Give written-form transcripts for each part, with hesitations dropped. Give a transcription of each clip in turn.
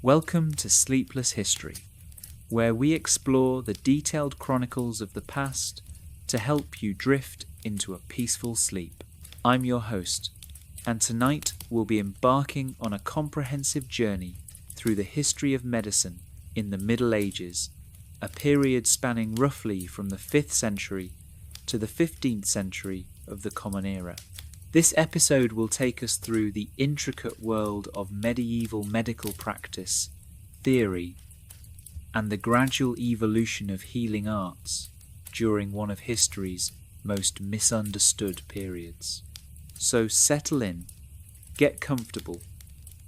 Welcome to Sleepless History, where we explore the detailed chronicles of the past to help you drift into a peaceful sleep. I'm your host, and tonight we'll be embarking on a comprehensive journey through the history of medicine in the Middle Ages, a period spanning roughly from the 5th century to the 15th century of the Common Era. This episode will take us through the intricate world of medieval medical practice, theory, and the gradual evolution of healing arts during one of history's most misunderstood periods. So settle in, get comfortable,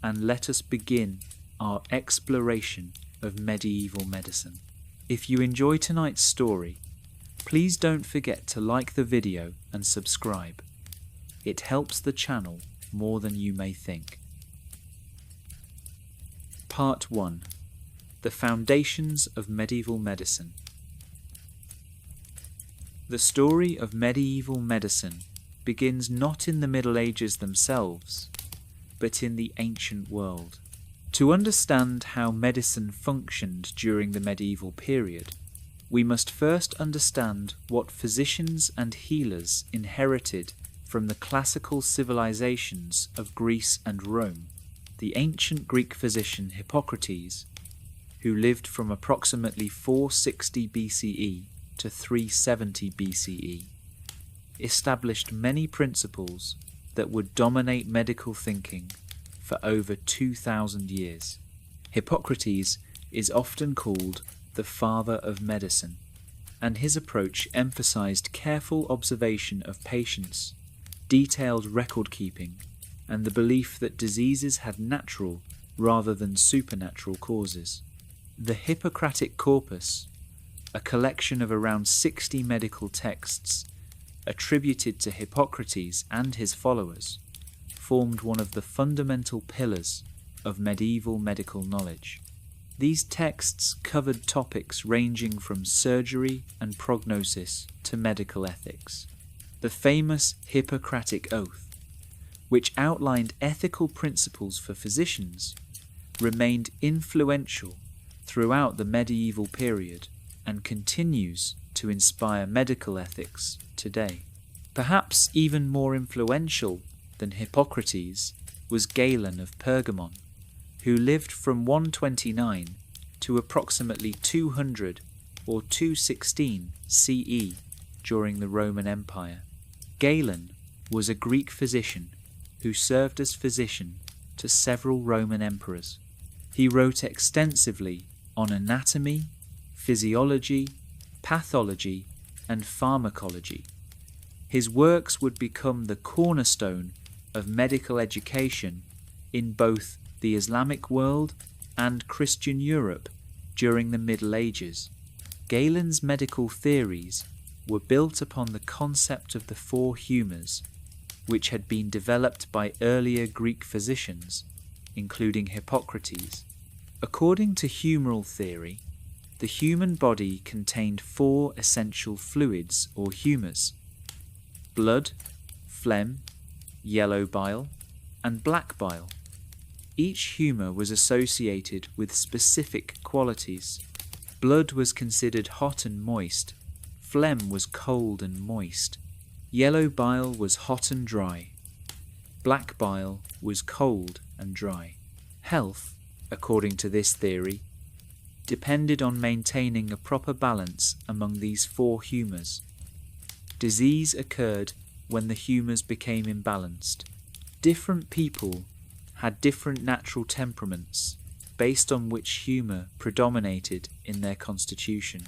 and let us begin our exploration of medieval medicine. If you enjoy tonight's story, please don't forget to like the video and subscribe. It helps the channel more than you may think. Part 1. The Foundations of Medieval Medicine. The story of medieval medicine begins not in the Middle Ages themselves, but in the ancient world. To understand how medicine functioned during the medieval period, we must first understand what physicians and healers inherited from the classical civilizations of Greece and Rome. The ancient Greek physician Hippocrates, who lived from approximately 460 BCE to 370 BCE, established many principles that would dominate medical thinking for over 2,000 years. Hippocrates is often called the father of medicine, and his approach emphasized careful observation of patients, detailed record-keeping, and the belief that diseases had natural rather than supernatural causes. The Hippocratic Corpus, a collection of around 60 medical texts attributed to Hippocrates and his followers, formed one of the fundamental pillars of medieval medical knowledge. These texts covered topics ranging from surgery and prognosis to medical ethics. The famous Hippocratic Oath, which outlined ethical principles for physicians, remained influential throughout the medieval period and continues to inspire medical ethics today. Perhaps even more influential than Hippocrates was Galen of Pergamon, who lived from 129 to approximately 200 or 216 CE during the Roman Empire. Galen was a Greek physician who served as physician to several Roman emperors. He wrote extensively on anatomy, physiology, pathology, and pharmacology. His works would become the cornerstone of medical education in both the Islamic world and Christian Europe during the Middle Ages. Galen's medical theories were built upon the concept of the four humours, which had been developed by earlier Greek physicians, including Hippocrates. According to humoral theory, the human body contained four essential fluids or humours: blood, phlegm, yellow bile, and black bile. Each humour was associated with specific qualities. Blood was considered hot and moist. Phlegm was cold and moist. Yellow bile was hot and dry. Black bile was cold and dry. Health, according to this theory, depended on maintaining a proper balance among these four humours. Disease occurred when the humours became imbalanced. Different people had different natural temperaments based on which humour predominated in their constitution.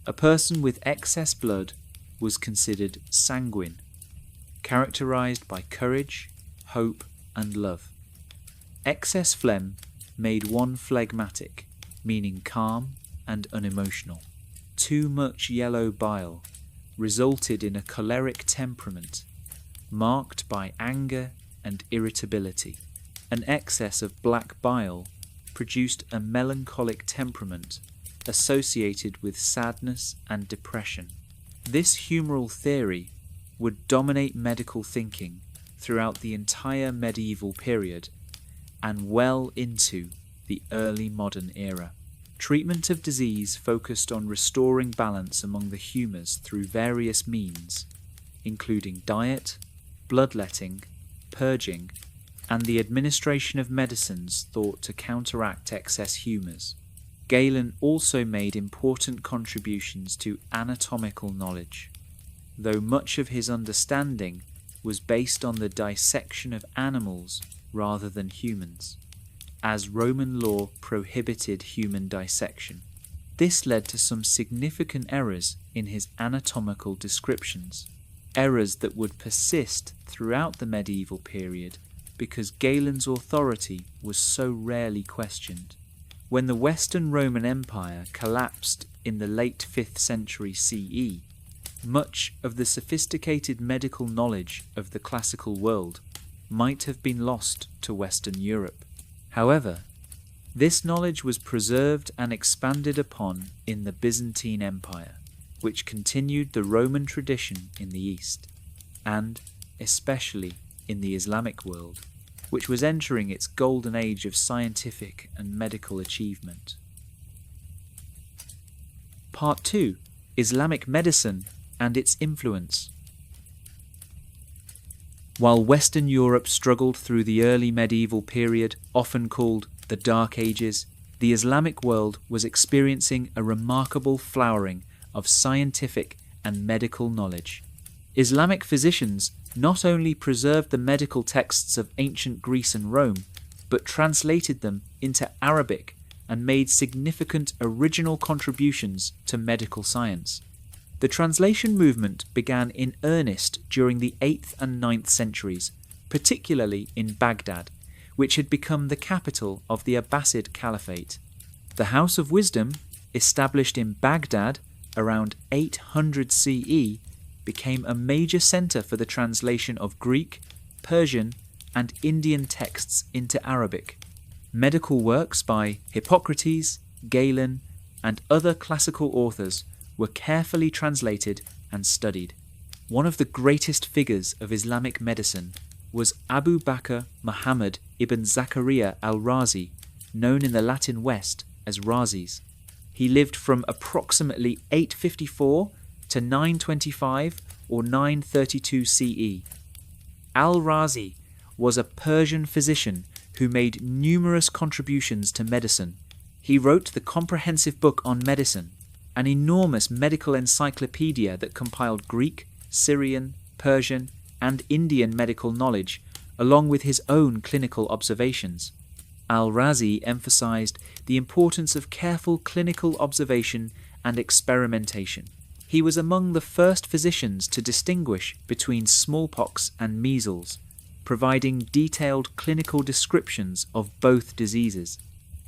A person with excess blood was considered sanguine, characterized by courage, hope, and love. Excess phlegm made one phlegmatic, meaning calm and unemotional. Too much yellow bile resulted in a choleric temperament, marked by anger and irritability. An excess of black bile produced a melancholic temperament associated with sadness and depression. This humoral theory would dominate medical thinking throughout the entire medieval period and well into the early modern era. Treatment of disease focused on restoring balance among the humours through various means, including diet, bloodletting, purging, and the administration of medicines thought to counteract excess humours. Galen also made important contributions to anatomical knowledge, though much of his understanding was based on the dissection of animals rather than humans, as Roman law prohibited human dissection. This led to some significant errors in his anatomical descriptions, errors that would persist throughout the medieval period because Galen's authority was so rarely questioned. When the Western Roman Empire collapsed in the late 5th century CE, much of the sophisticated medical knowledge of the classical world might have been lost to Western Europe. However, this knowledge was preserved and expanded upon in the Byzantine Empire, which continued the Roman tradition in the East, and especially in the Islamic world, which was entering its golden age of scientific and medical achievement. Part 2. Islamic medicine and its influence. While Western Europe struggled through the early medieval period, often called the Dark Ages, the Islamic world was experiencing a remarkable flowering of scientific and medical knowledge. Islamic physicians not only preserved the medical texts of ancient Greece and Rome, but translated them into Arabic and made significant original contributions to medical science. The translation movement began in earnest during the 8th and 9th centuries, particularly in Baghdad, which had become the capital of the Abbasid Caliphate. The House of Wisdom, established in Baghdad around 800 CE, became a major centre for the translation of Greek, Persian, and Indian texts into Arabic. Medical works by Hippocrates, Galen, and other classical authors were carefully translated and studied. One of the greatest figures of Islamic medicine was Abu Bakr Muhammad ibn Zakaria al-Razi, known in the Latin West as Rhazes. He lived from approximately 854 to 925 or 932 CE. Al-Razi was a Persian physician who made numerous contributions to medicine. He wrote the comprehensive book on medicine, an enormous medical encyclopedia that compiled Greek, Syrian, Persian, and Indian medical knowledge, along with his own clinical observations. Al-Razi emphasized the importance of careful clinical observation and experimentation. He was among the first physicians to distinguish between smallpox and measles, providing detailed clinical descriptions of both diseases.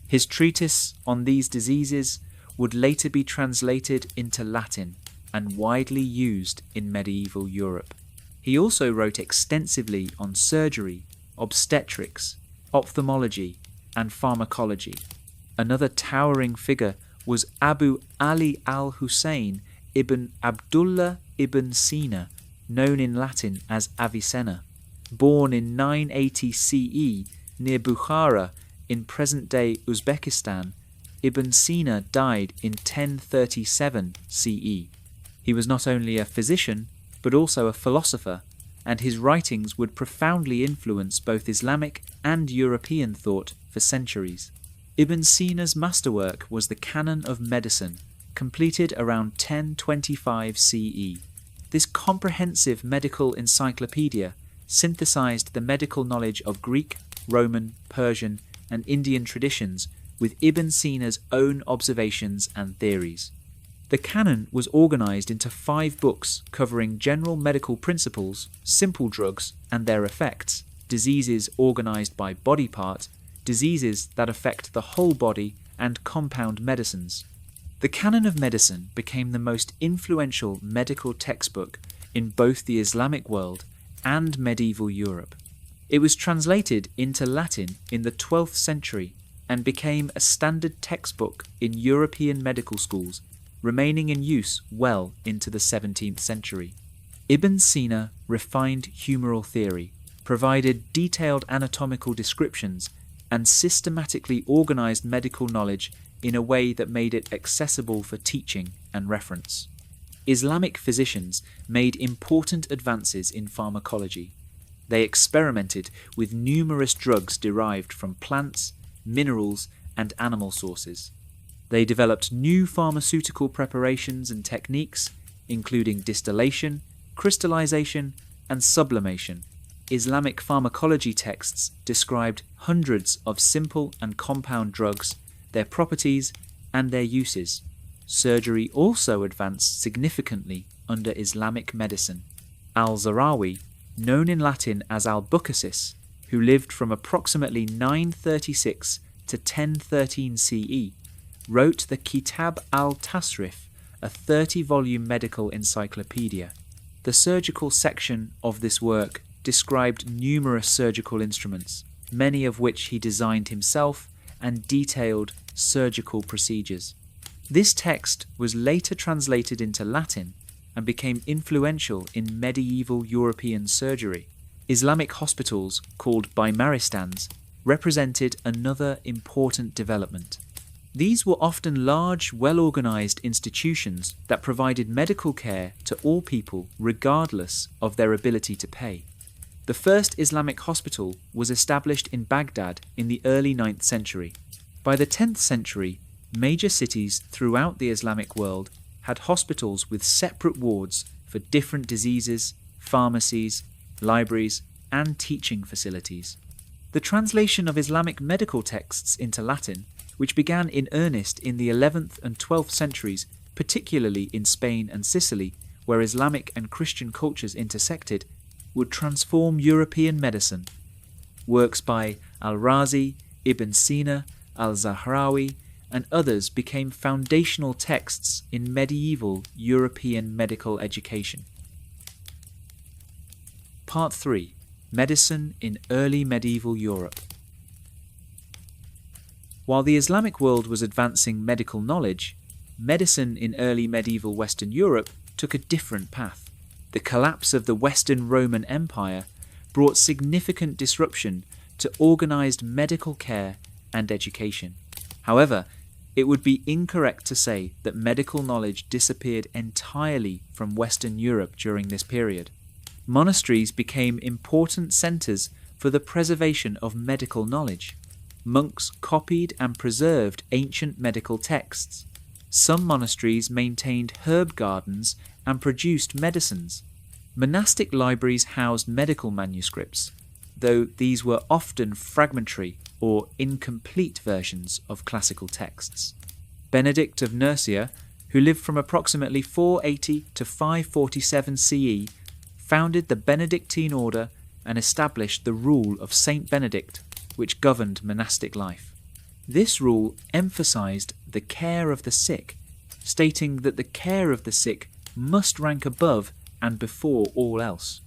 His treatise on these diseases would later be translated into Latin and widely used in medieval Europe. He also wrote extensively on surgery, obstetrics, ophthalmology, and pharmacology. Another towering figure was Abu Ali al-Hussein ibn Abdullah ibn Sina, known in Latin as Avicenna. Born in 980 CE near Bukhara in present-day Uzbekistan, Ibn Sina died in 1037 CE. He was not only a physician, but also a philosopher, and his writings would profoundly influence both Islamic and European thought for centuries. Ibn Sina's masterwork was the Canon of Medicine, completed around 1025 CE. This comprehensive medical encyclopedia synthesized the medical knowledge of Greek, Roman, Persian, and Indian traditions with Ibn Sina's own observations and theories. The canon was organized into 5 books covering general medical principles, simple drugs and their effects, diseases organized by body part, diseases that affect the whole body, and compound medicines. The Canon of Medicine became the most influential medical textbook in both the Islamic world and medieval Europe. It was translated into Latin in the 12th century and became a standard textbook in European medical schools, remaining in use well into the 17th century. Ibn Sina refined humoral theory, provided detailed anatomical descriptions, and systematically organized medical knowledge in a way that made it accessible for teaching and reference. Islamic physicians made important advances in pharmacology. They experimented with numerous drugs derived from plants, minerals, and animal sources. They developed new pharmaceutical preparations and techniques, including distillation, crystallization, and sublimation. Islamic pharmacology texts described hundreds of simple and compound drugs, their properties, and their uses. Surgery also advanced significantly under Islamic medicine. Al-Zarawi, known in Latin as Albucasis, who lived from approximately 936 to 1013 CE, wrote the Kitab al-Tasrif, a 30-volume medical encyclopedia. The surgical section of this work described numerous surgical instruments, many of which he designed himself, and detailed surgical procedures. This text was later translated into Latin and became influential in medieval European surgery. Islamic hospitals, called Bimaristans, represented another important development. These were often large, well-organized institutions that provided medical care to all people regardless of their ability to pay. The first Islamic hospital was established in Baghdad in the early 9th century. By the 10th century, major cities throughout the Islamic world had hospitals with separate wards for different diseases, pharmacies, libraries, and teaching facilities. The translation of Islamic medical texts into Latin, which began in earnest in the 11th and 12th centuries, particularly in Spain and Sicily, where Islamic and Christian cultures intersected, would transform European medicine. Works by Al-Razi, Ibn Sina, Al-Zahrawi, and others became foundational texts in medieval European medical education. Part 3. Medicine in early medieval Europe. While the Islamic world was advancing medical knowledge, medicine in early medieval Western Europe took a different path. The collapse of the Western Roman Empire brought significant disruption to organized medical care and education. However, it would be incorrect to say that medical knowledge disappeared entirely from Western Europe during this period. Monasteries became important centers for the preservation of medical knowledge. Monks copied and preserved ancient medical texts. Some monasteries maintained herb gardens and produced medicines. Monastic libraries housed medical manuscripts, though these were often fragmentary or incomplete versions of classical texts. Benedict of Nursia, who lived from approximately 480 to 547 CE, founded the Benedictine order and established the rule of Saint Benedict, which governed monastic life. This rule emphasized the care of the sick, stating that the care of the sick must rank above and before all else.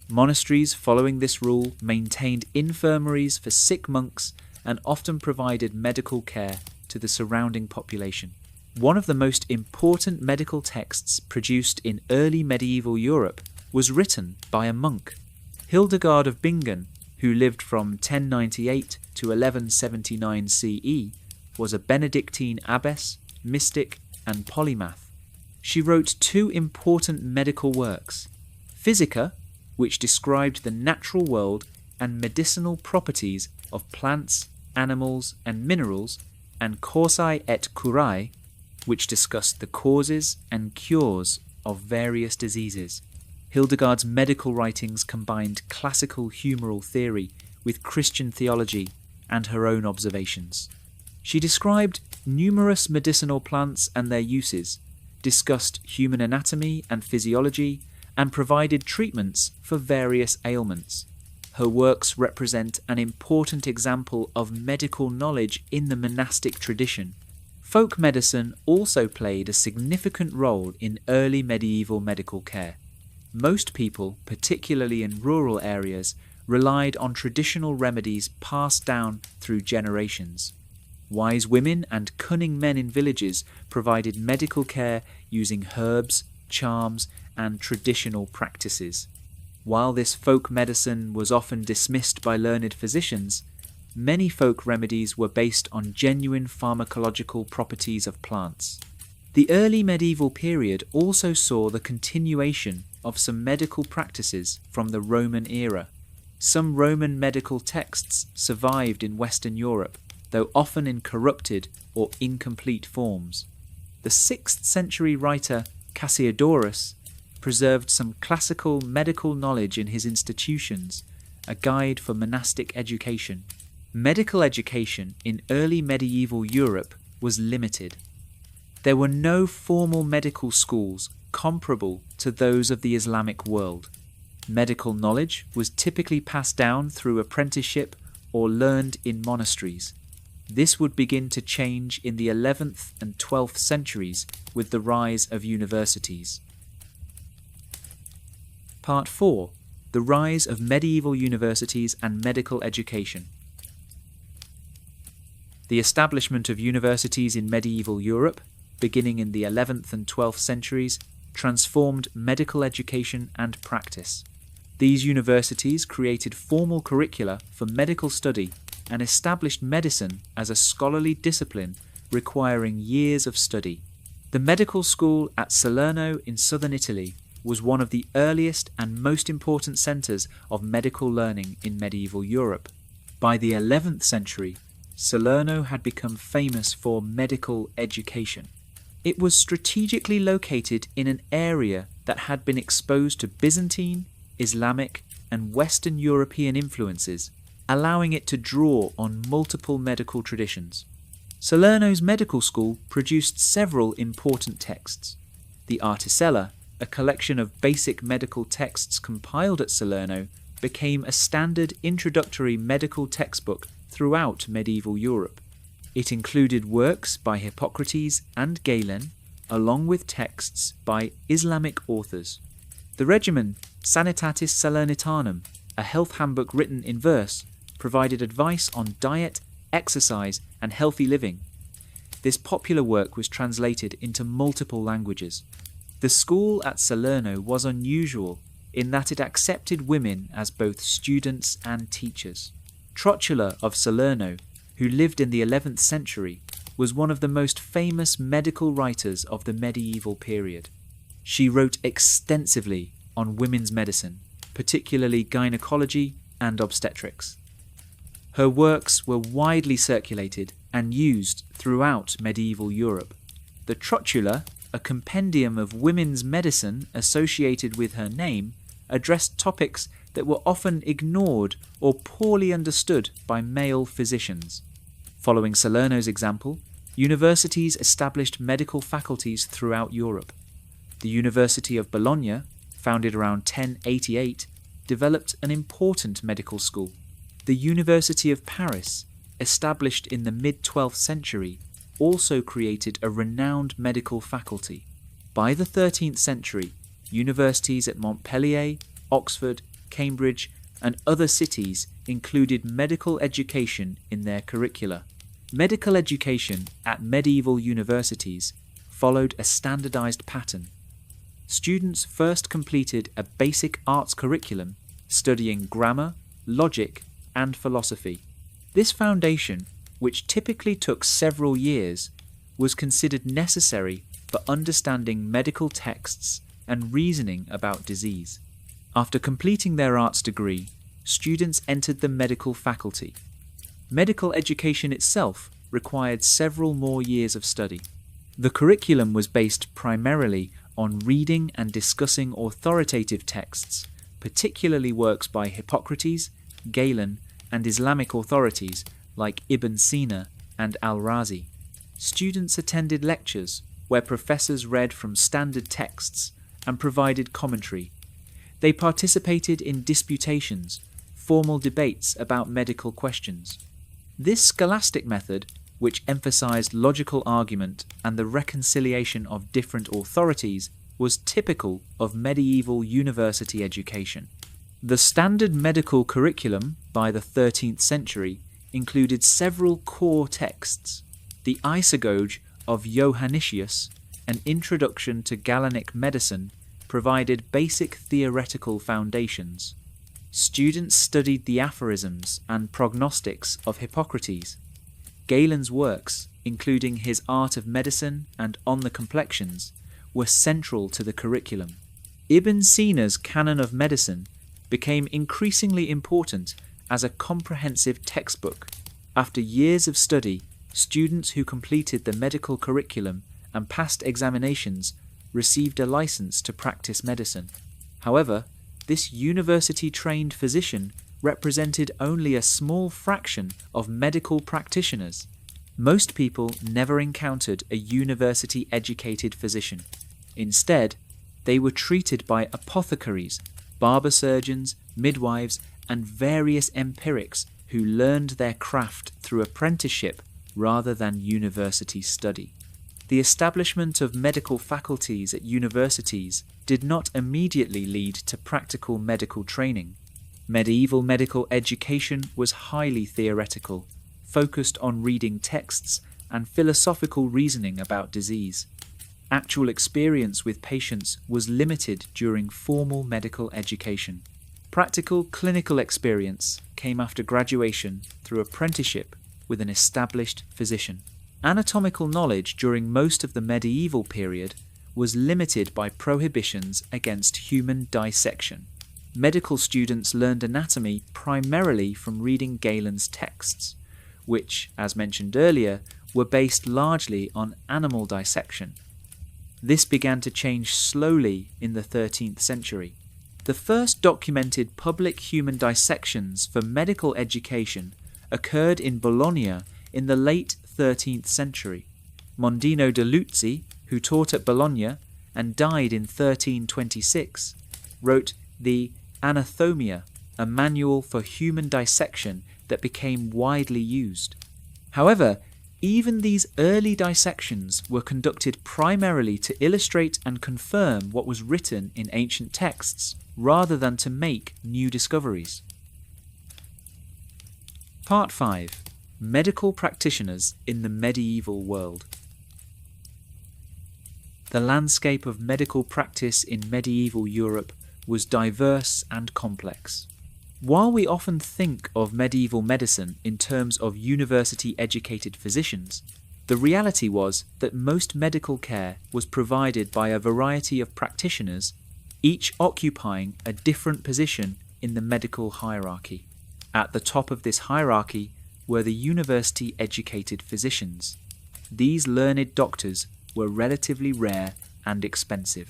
Monasteries following this rule maintained infirmaries for sick monks and often provided medical care to the surrounding population. One of the most important medical texts produced in early medieval Europe was written by a monk. Hildegard of Bingen, who lived from 1098 to 1179 CE, was a Benedictine abbess, mystic, and polymath. She wrote two important medical works: Physica, which described the natural world and medicinal properties of plants, animals, and minerals, and Causae et Curae, which discussed the causes and cures of various diseases. Hildegard's medical writings combined classical humoral theory with Christian theology and her own observations. She described numerous medicinal plants and their uses, discussed human anatomy and physiology, and provided treatments for various ailments. Her works represent an important example of medical knowledge in the monastic tradition. Folk medicine also played a significant role in early medieval medical care. Most people, particularly in rural areas, relied on traditional remedies passed down through generations. Wise women and cunning men in villages provided medical care using herbs, charms, and traditional practices. While this folk medicine was often dismissed by learned physicians, many folk remedies were based on genuine pharmacological properties of plants. The early medieval period also saw the continuation of some medical practices from the Roman era. Some Roman medical texts survived in Western Europe, though often in corrupted or incomplete forms. The 6th century writer Cassiodorus preserved some classical medical knowledge in his Institutions, a guide for monastic education. Medical education in early medieval Europe was limited. There were no formal medical schools comparable to those of the Islamic world. Medical knowledge was typically passed down through apprenticeship or learned in monasteries. This would begin to change in the 11th and 12th centuries with the rise of universities. Part 4. The rise of medieval universities and medical education. The establishment of universities in medieval Europe, beginning in the 11th and 12th centuries, transformed medical education and practice. These universities created formal curricula for medical study and established medicine as a scholarly discipline requiring years of study. The medical school at Salerno in southern Italy was one of the earliest and most important centres of medical learning in medieval Europe. By the 11th century, Salerno had become famous for medical education. It was strategically located in an area that had been exposed to Byzantine, Islamic, and Western European influences, allowing it to draw on multiple medical traditions. Salerno's medical school produced several important texts. The Articella, a collection of basic medical texts compiled at Salerno, became a standard introductory medical textbook throughout medieval Europe. It included works by Hippocrates and Galen, along with texts by Islamic authors. The regimen Sanitatis Salernitanum, a health handbook written in verse, provided advice on diet, exercise, and healthy living. This popular work was translated into multiple languages. The school at Salerno was unusual in that it accepted women as both students and teachers. Trotula of Salerno, who lived in the 11th century, was one of the most famous medical writers of the medieval period. She wrote extensively on women's medicine, particularly gynecology and obstetrics. Her works were widely circulated and used throughout medieval Europe. The Trotula, a compendium of women's medicine associated with her name, addressed topics that were often ignored or poorly understood by male physicians. Following Salerno's example, universities established medical faculties throughout Europe. The University of Bologna, founded around 1088, developed an important medical school. The University of Paris, established in the mid-12th century, also created a renowned medical faculty. By the 13th century, universities at Montpellier, Oxford, Cambridge, and other cities included medical education in their curricula. Medical education at medieval universities followed a standardized pattern. Students first completed a basic arts curriculum studying grammar, logic, and philosophy. This foundation, which typically took several years, was considered necessary for understanding medical texts and reasoning about disease. After completing their arts degree, students entered the medical faculty. Medical education itself required several more years of study. The curriculum was based primarily on reading and discussing authoritative texts, particularly works by Hippocrates, Galen, and Islamic authorities like Ibn Sina and Al-Razi. Students attended lectures where professors read from standard texts and provided commentary. They participated in disputations, formal debates about medical questions. This scholastic method, which emphasized logical argument and the reconciliation of different authorities, was typical of medieval university education. The standard medical curriculum by the 13th century included several core texts. The Isagoge of Johannicius, an introduction to Galenic medicine, provided basic theoretical foundations. students studied the aphorisms and prognostics of Hippocrates. Galen's works, including his Art of Medicine and On the Complexions, were central to the curriculum. Ibn Sina's Canon of Medicine became increasingly important as a comprehensive textbook. After years of study, students who completed the medical curriculum and passed examinations received a license to practice medicine. However, this university-trained physician represented only a small fraction of medical practitioners. Most people never encountered a university-educated physician. Instead, they were treated by apothecaries, barber-surgeons, midwives, and various empirics who learned their craft through apprenticeship rather than university study. The establishment of medical faculties at universities did not immediately lead to practical medical training. Medieval medical education was highly theoretical, focused on reading texts and philosophical reasoning about disease. Actual experience with patients was limited during formal medical education. Practical clinical experience came after graduation through apprenticeship with an established physician. Anatomical knowledge during most of the medieval period was limited by prohibitions against human dissection. Medical students learned anatomy primarily from reading Galen's texts, which, as mentioned earlier, were based largely on animal dissection. This began to change slowly in the 13th century. The first documented public human dissections for medical education occurred in Bologna in the late 13th century. Mondino de Luzzi, who taught at Bologna and died in 1326, wrote the Anatomia, a manual for human dissection that became widely used. However, even these early dissections were conducted primarily to illustrate and confirm what was written in ancient texts, rather than to make new discoveries. Part 5. Medical practitioners in the medieval world. The landscape of medical practice in medieval Europe was diverse and complex. While we often think of medieval medicine in terms of university-educated physicians, the reality was that most medical care was provided by a variety of practitioners, each occupying a different position in the medical hierarchy. At the top of this hierarchy were the university-educated physicians. These learned doctors were relatively rare and expensive.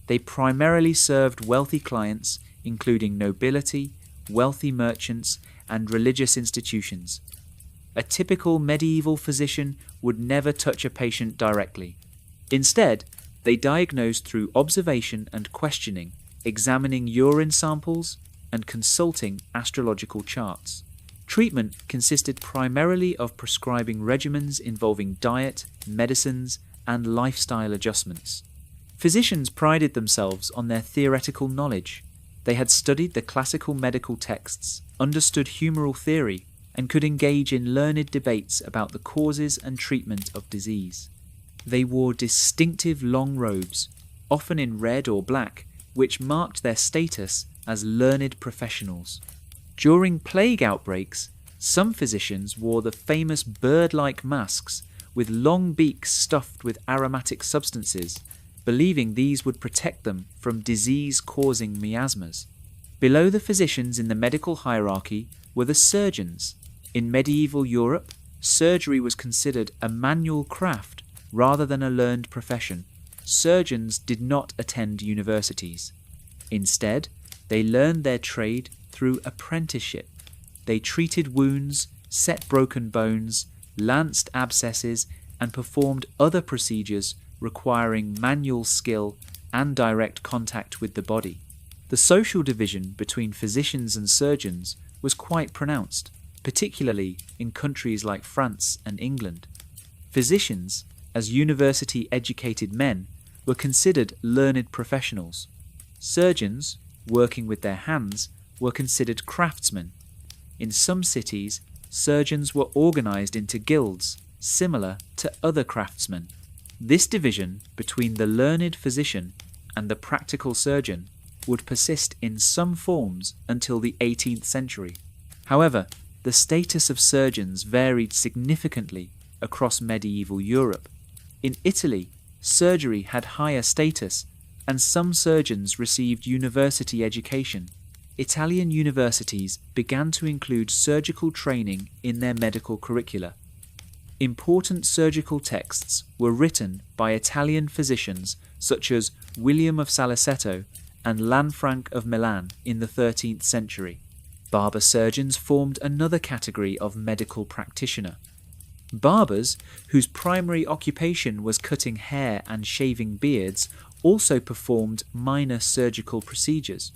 They primarily served wealthy clients, including nobility, wealthy merchants, and religious institutions. A typical medieval physician would never touch a patient directly. Instead, they diagnosed through observation and questioning, examining urine samples, and consulting astrological charts. Treatment consisted primarily of prescribing regimens involving diet, medicines, and lifestyle adjustments. Physicians prided themselves on their theoretical knowledge. They had studied the classical medical texts, understood humoral theory, and could engage in learned debates about the causes and treatment of disease. They wore distinctive long robes, often in red or black, which marked their status as learned professionals. During plague outbreaks, some physicians wore the famous bird-like masks with long beaks stuffed with aromatic substances, believing these would protect them from disease-causing miasmas. Below the physicians in the medical hierarchy were the surgeons. In medieval Europe, surgery was considered a manual craft rather than a learned profession. Surgeons did not attend universities. Instead, they learned their trade through apprenticeship. They treated wounds, set broken bones, lanced abscesses, and performed other procedures requiring manual skill and direct contact with the body. The social division between physicians and surgeons was quite pronounced, particularly in countries like France and England. Physicians, as university-educated men, were considered learned professionals. Surgeons, working with their hands, were considered craftsmen. In some cities, surgeons were organized into guilds, similar to other craftsmen. This division between the learned physician and the practical surgeon would persist in some forms until the 18th century. However, the status of surgeons varied significantly across medieval Europe. In Italy, surgery had higher status, and some surgeons received university education. Italian universities began to include surgical training in their medical curricula. Important surgical texts were written by Italian physicians such as William of Saliceto and Lanfranc of Milan in the 13th century. Barber-surgeons formed another category of medical practitioner. Barbers, whose primary occupation was cutting hair and shaving beards, also performed minor surgical procedures.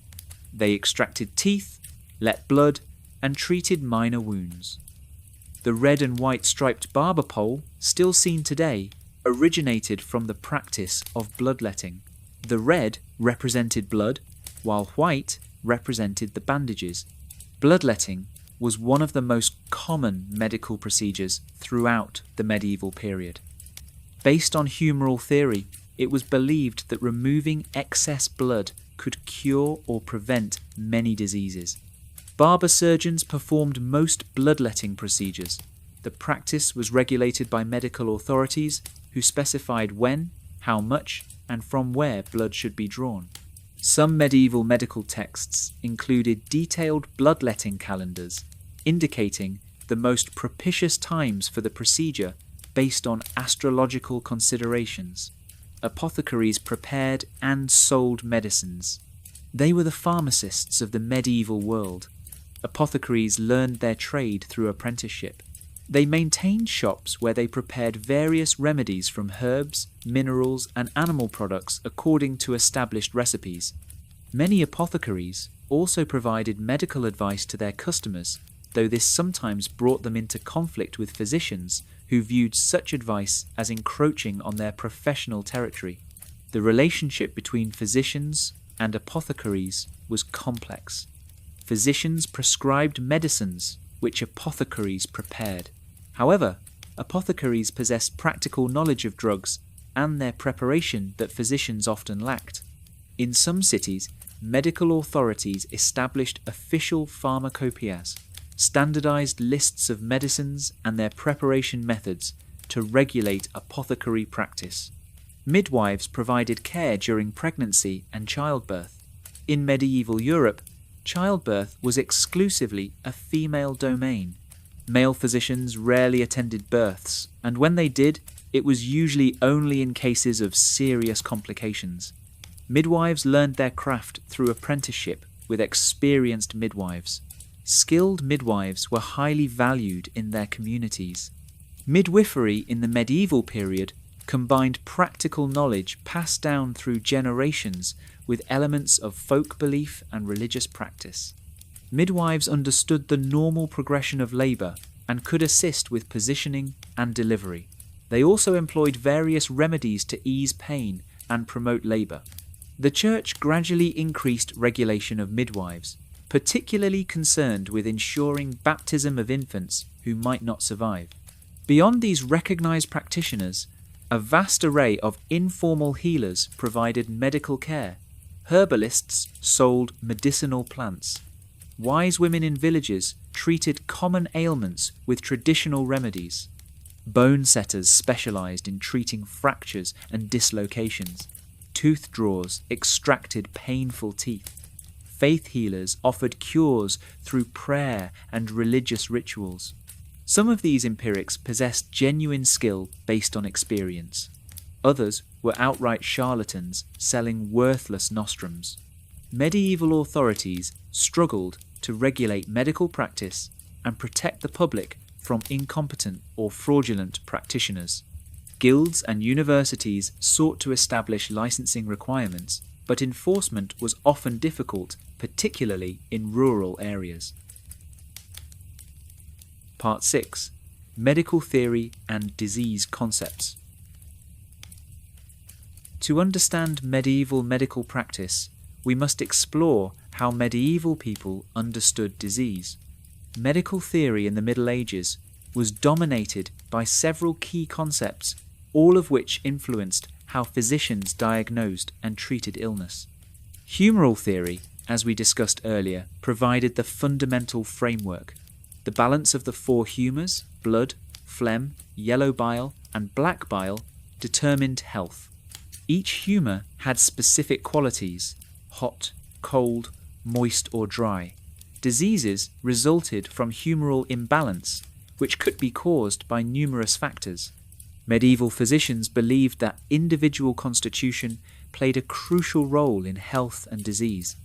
They extracted teeth, let blood, and treated minor wounds. The red and white striped barber pole, still seen today, originated from the practice of bloodletting. The red represented blood, while white represented the bandages. Bloodletting was one of the most common medical procedures throughout the medieval period. Based on humoral theory, it was believed that removing excess blood could cure or prevent many diseases. Barber-surgeons performed most bloodletting procedures. The practice was regulated by medical authorities who specified when, how much, and from where blood should be drawn. Some medieval medical texts included detailed bloodletting calendars, indicating the most propitious times for the procedure based on astrological considerations. Apothecaries prepared and sold medicines. They were the pharmacists of the medieval world. Apothecaries learned their trade through apprenticeship. They maintained shops where they prepared various remedies from herbs, minerals, and animal products according to established recipes. Many apothecaries also provided medical advice to their customers, though this sometimes brought them into conflict with physicians who viewed such advice as encroaching on their professional territory. The relationship between physicians and apothecaries was complex. Physicians prescribed medicines which apothecaries prepared. However, apothecaries possessed practical knowledge of drugs and their preparation that physicians often lacked. In some cities, medical authorities established official pharmacopoeias, standardized lists of medicines and their preparation methods to regulate apothecary practice. Midwives provided care during pregnancy and childbirth. In medieval Europe, childbirth was exclusively a female domain. Male physicians rarely attended births, and when they did, it was usually only in cases of serious complications. Midwives learned their craft through apprenticeship with experienced midwives. Skilled midwives were highly valued in their communities. Midwifery in the medieval period combined practical knowledge passed down through generations with elements of folk belief and religious practice. Midwives understood the normal progression of labour and could assist with positioning and delivery. They also employed various remedies to ease pain and promote labour. The Church gradually increased regulation of midwives, particularly concerned with ensuring baptism of infants who might not survive. Beyond these recognised practitioners, a vast array of informal healers provided medical care. Herbalists sold medicinal plants. Wise women in villages treated common ailments with traditional remedies. Bone setters specialised in treating fractures and dislocations. Tooth drawers extracted painful teeth. Faith healers offered cures through prayer and religious rituals. Some of these empirics possessed genuine skill based on experience. Others were outright charlatans selling worthless nostrums. Medieval authorities struggled to regulate medical practice and protect the public from incompetent or fraudulent practitioners. Guilds and universities sought to establish licensing requirements, but enforcement was often difficult, particularly in rural areas. Part 6. Medical Theory and Disease Concepts. To understand medieval medical practice, we must explore how medieval people understood disease. Medical theory in the Middle Ages was dominated by several key concepts, all of which influenced how physicians diagnosed and treated illness. Humoral theory, as we discussed earlier, provided the fundamental framework. The balance of the four humours, blood, phlegm, yellow bile, and black bile, determined health. Each humour had specific qualities: hot, cold, moist or dry. Diseases resulted from humoral imbalance, which could be caused by numerous factors. Medieval physicians believed that individual constitution played a crucial role in health and disease.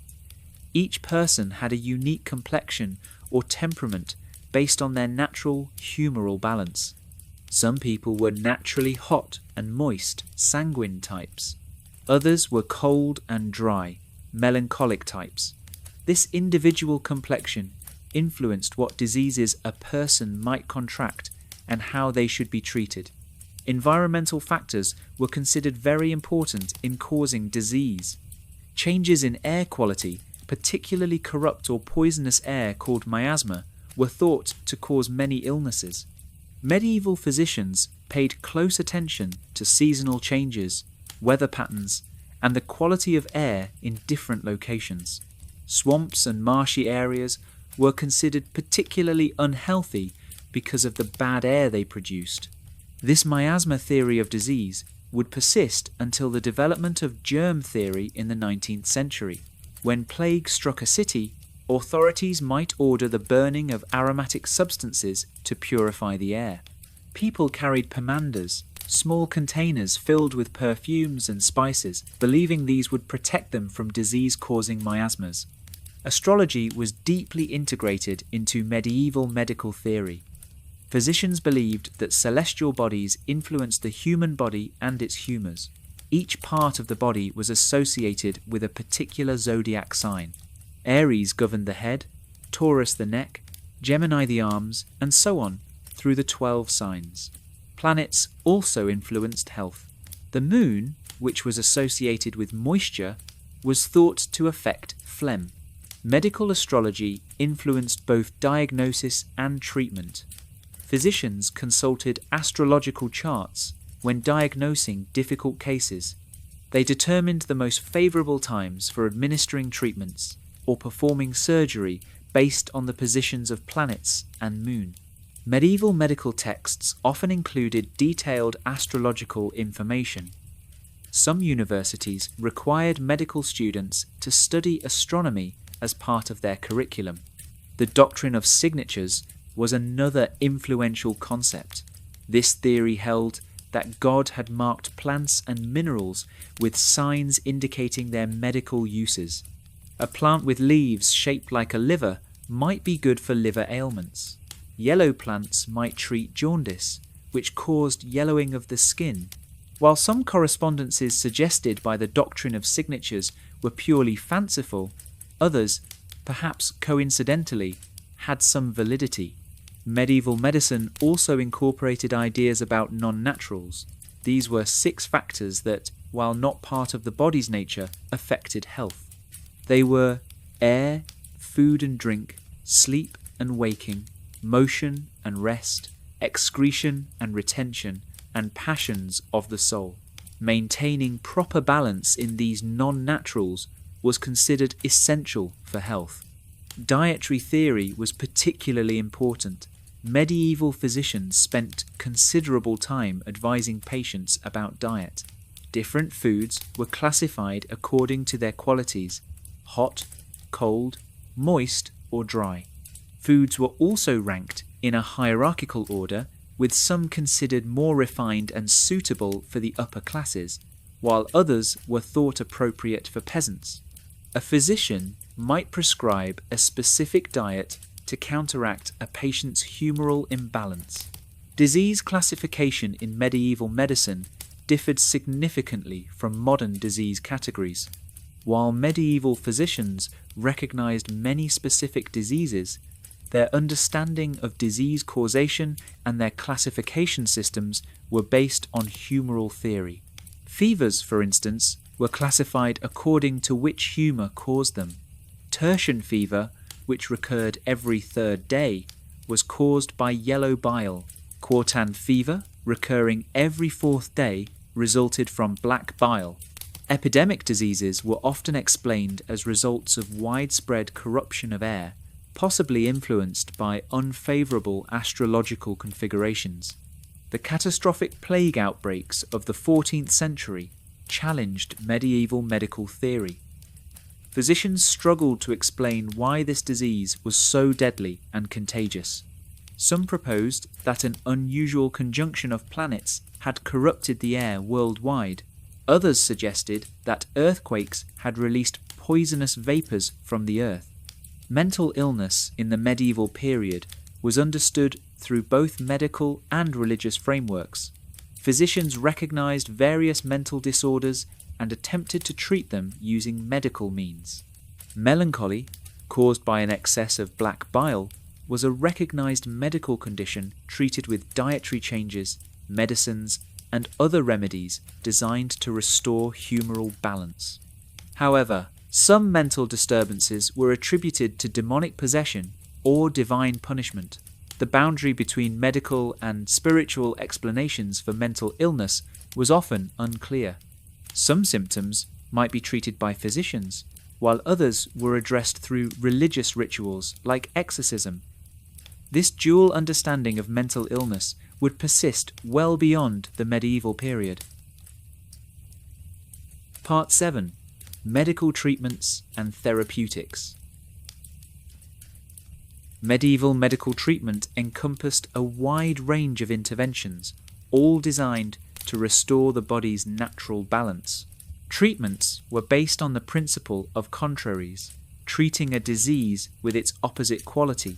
Each person had a unique complexion or temperament based on their natural humoral balance. Some people were naturally hot and moist, sanguine types. Others were cold and dry, melancholic types. This individual complexion influenced what diseases a person might contract and how they should be treated. Environmental factors were considered very important in causing disease. Changes in air quality, particularly corrupt or poisonous air called miasma, were thought to cause many illnesses. Medieval physicians paid close attention to seasonal changes, weather patterns, and the quality of air in different locations. Swamps and marshy areas were considered particularly unhealthy because of the bad air they produced. This miasma theory of disease would persist until the development of germ theory in the 19th century. When plague struck a city, authorities might order the burning of aromatic substances to purify the air. People carried pomanders, small containers filled with perfumes and spices, believing these would protect them from disease-causing miasmas. Astrology was deeply integrated into medieval medical theory. Physicians believed that celestial bodies influenced the human body and its humours. Each part of the body was associated with a particular zodiac sign. Aries governed the head, Taurus the neck, Gemini the arms, and so on through the 12 signs. Planets also influenced health. The moon, which was associated with moisture, was thought to affect phlegm. Medical astrology influenced both diagnosis and treatment. Physicians consulted astrological charts when diagnosing difficult cases. They determined the most favourable times for administering treatments or performing surgery based on the positions of planets and moon. Medieval medical texts often included detailed astrological information. Some universities required medical students to study astronomy as part of their curriculum. The doctrine of signatures was another influential concept. This theory held that God had marked plants and minerals with signs indicating their medical uses. A plant with leaves shaped like a liver might be good for liver ailments. Yellow plants might treat jaundice, which caused yellowing of the skin. While some correspondences suggested by the doctrine of signatures were purely fanciful, others, perhaps coincidentally, had some validity. Medieval medicine also incorporated ideas about non-naturals. These were 6 factors that, while not part of the body's nature, affected health. They were air, food and drink, sleep and waking, motion and rest, excretion and retention, and passions of the soul. Maintaining proper balance in these non-naturals was considered essential for health. Dietary theory was particularly important. Medieval physicians spent considerable time advising patients about diet. Different foods were classified according to their qualities: hot, cold, moist, or dry. Foods were also ranked in a hierarchical order, with some considered more refined and suitable for the upper classes, while others were thought appropriate for peasants. A physician might prescribe a specific diet to counteract a patient's humoral imbalance. Disease classification in medieval medicine differed significantly from modern disease categories. While medieval physicians recognized many specific diseases, their understanding of disease causation and their classification systems were based on humoral theory. Fevers, for instance, were classified according to which humour caused them. Tertian fever, which recurred every 3rd day, was caused by yellow bile. Quartan fever, recurring every 4th day, resulted from black bile. Epidemic diseases were often explained as results of widespread corruption of air, possibly influenced by unfavourable astrological configurations. The catastrophic plague outbreaks of the 14th century challenged medieval medical theory. Physicians struggled to explain why this disease was so deadly and contagious. Some proposed that an unusual conjunction of planets had corrupted the air worldwide. Others suggested that earthquakes had released poisonous vapours from the earth. Mental illness in the medieval period was understood through both medical and religious frameworks. Physicians recognized various mental disorders and attempted to treat them using medical means. Melancholy, caused by an excess of black bile, was a recognized medical condition treated with dietary changes, medicines, and other remedies designed to restore humoral balance. However, some mental disturbances were attributed to demonic possession or divine punishment. The boundary between medical and spiritual explanations for mental illness was often unclear. Some symptoms might be treated by physicians, while others were addressed through religious rituals like exorcism. This dual understanding of mental illness would persist well beyond the medieval period. Part 7. Medical treatments and therapeutics. Medieval medical treatment encompassed a wide range of interventions, all designed to restore the body's natural balance. Treatments were based on the principle of contraries, treating a disease with its opposite quality.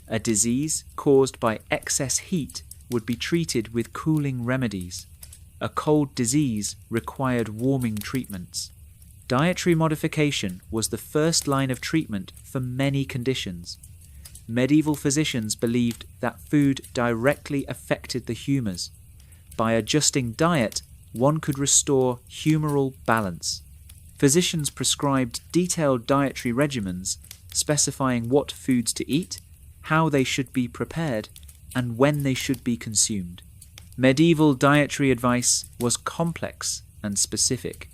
A disease caused by excess heat would be treated with cooling remedies. A cold disease required warming treatments. Dietary modification was the first line of treatment for many conditions. Medieval physicians believed that food directly affected the humours. By adjusting diet, one could restore humoral balance. Physicians prescribed detailed dietary regimens specifying what foods to eat, how they should be prepared, and when they should be consumed. Medieval dietary advice was complex and specific.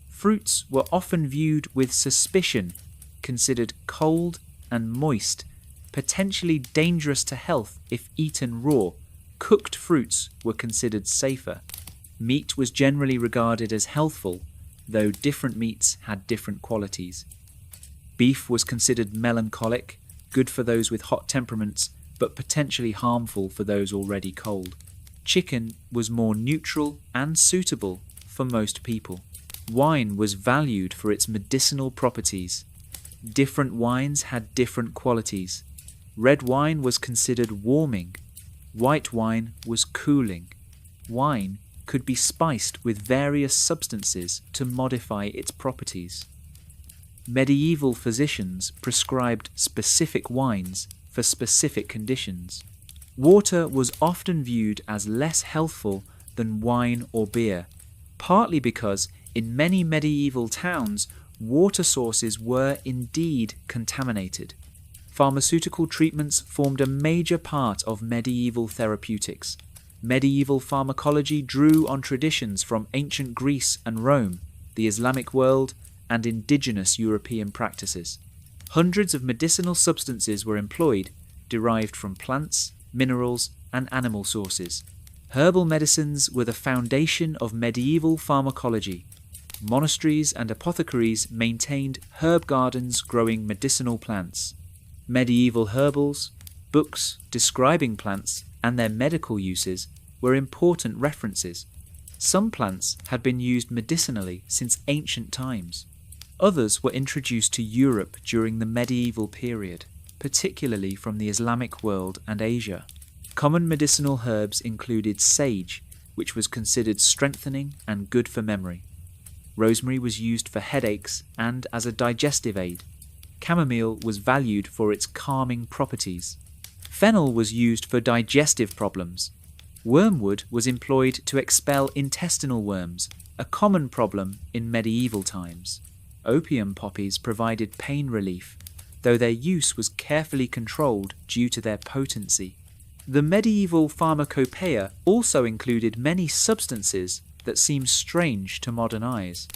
Fruits were often viewed with suspicion, considered cold and moist, potentially dangerous to health if eaten raw. Cooked fruits were considered safer. Meat was generally regarded as healthful, though different meats had different qualities. Beef was considered melancholic, good for those with hot temperaments, but potentially harmful for those already cold. Chicken was more neutral and suitable for most people. Wine was valued for its medicinal properties. Different wines had different qualities. Red wine was considered warming. White wine was cooling. Wine could be spiced with various substances to modify its properties. Medieval physicians prescribed specific wines for specific conditions. Water was often viewed as less healthful than wine or beer, partly because in many medieval towns water sources were indeed contaminated. Pharmaceutical treatments formed a major part of medieval therapeutics. Medieval pharmacology drew on traditions from ancient Greece and Rome, the Islamic world, and indigenous European practices. Hundreds of medicinal substances were employed, derived from plants, minerals, and animal sources. Herbal medicines were the foundation of medieval pharmacology. Monasteries and apothecaries maintained herb gardens growing medicinal plants. Medieval herbals, books describing plants and their medical uses were important references. Some plants had been used medicinally since ancient times. Others were introduced to Europe during the medieval period, particularly from the Islamic world and Asia. Common medicinal herbs included sage, which was considered strengthening and good for memory. Rosemary was used for headaches and as a digestive aid. Chamomile was valued for its calming properties. Fennel was used for digestive problems. Wormwood was employed to expel intestinal worms, a common problem in medieval times. Opium poppies provided pain relief, though their use was carefully controlled due to their potency. The medieval pharmacopoeia also included many substances that seem strange to modern eyes.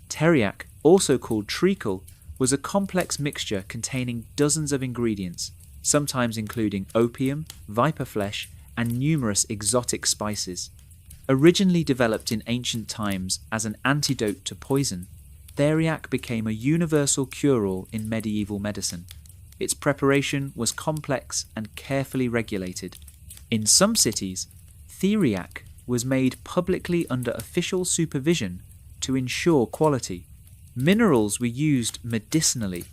Teriac, also called treacle, was a complex mixture containing dozens of ingredients, sometimes including opium, viper flesh, and numerous exotic spices. Originally developed in ancient times as an antidote to poison, theriac became a universal cure-all in medieval medicine. Its preparation was complex and carefully regulated. In some cities, theriac was made publicly under official supervision to ensure quality. Minerals were used medicinally.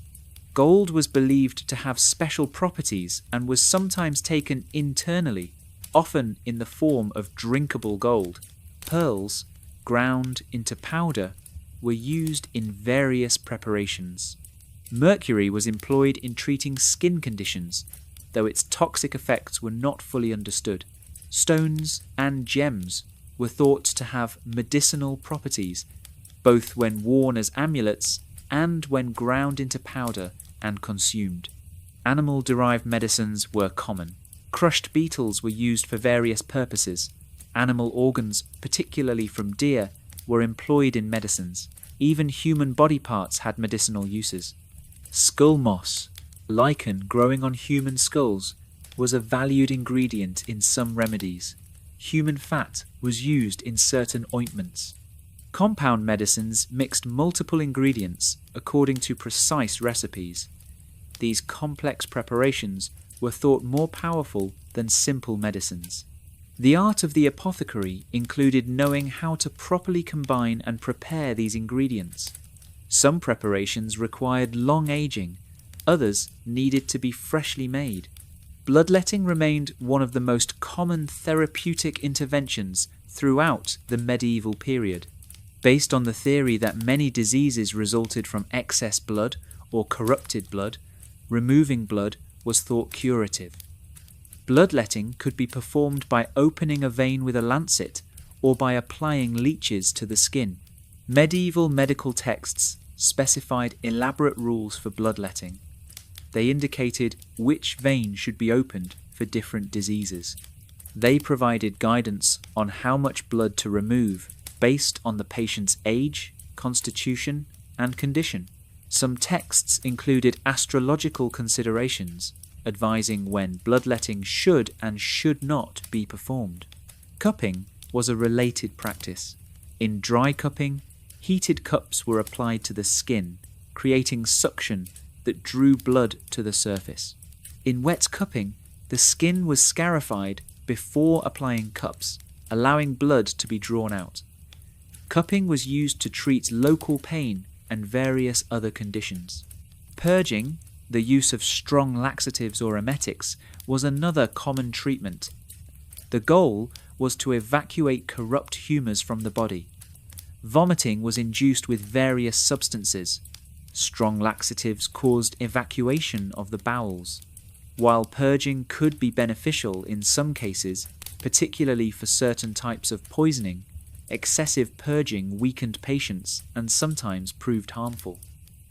Gold was believed to have special properties and was sometimes taken internally, often in the form of drinkable gold. Pearls, ground into powder, were used in various preparations. Mercury was employed in treating skin conditions, though its toxic effects were not fully understood. Stones and gems were thought to have medicinal properties, both when worn as amulets and when ground into powder and consumed. Animal-derived medicines were common. Crushed beetles were used for various purposes. Animal organs, particularly from deer, were employed in medicines. Even human body parts had medicinal uses. Skull moss, lichen growing on human skulls, was a valued ingredient in some remedies. Human fat was used in certain ointments. Compound medicines mixed multiple ingredients according to precise recipes. These complex preparations were thought more powerful than simple medicines. The art of the apothecary included knowing how to properly combine and prepare these ingredients. Some preparations required long aging, others needed to be freshly made. Bloodletting remained one of the most common therapeutic interventions throughout the medieval period. Based on the theory that many diseases resulted from excess blood or corrupted blood, removing blood was thought curative. Bloodletting could be performed by opening a vein with a lancet or by applying leeches to the skin. Medieval medical texts specified elaborate rules for bloodletting. They indicated which vein should be opened for different diseases. They provided guidance on how much blood to remove based on the patient's age, constitution, and condition. Some texts included astrological considerations, advising when bloodletting should and should not be performed. Cupping was a related practice. In dry cupping, heated cups were applied to the skin, creating suction that drew blood to the surface. In wet cupping, the skin was scarified before applying cups, allowing blood to be drawn out. Cupping was used to treat local pain and various other conditions. Purging, the use of strong laxatives or emetics, was another common treatment. The goal was to evacuate corrupt humours from the body. Vomiting was induced with various substances. Strong laxatives caused evacuation of the bowels. While purging could be beneficial in some cases, particularly for certain types of poisoning, excessive purging weakened patients and sometimes proved harmful.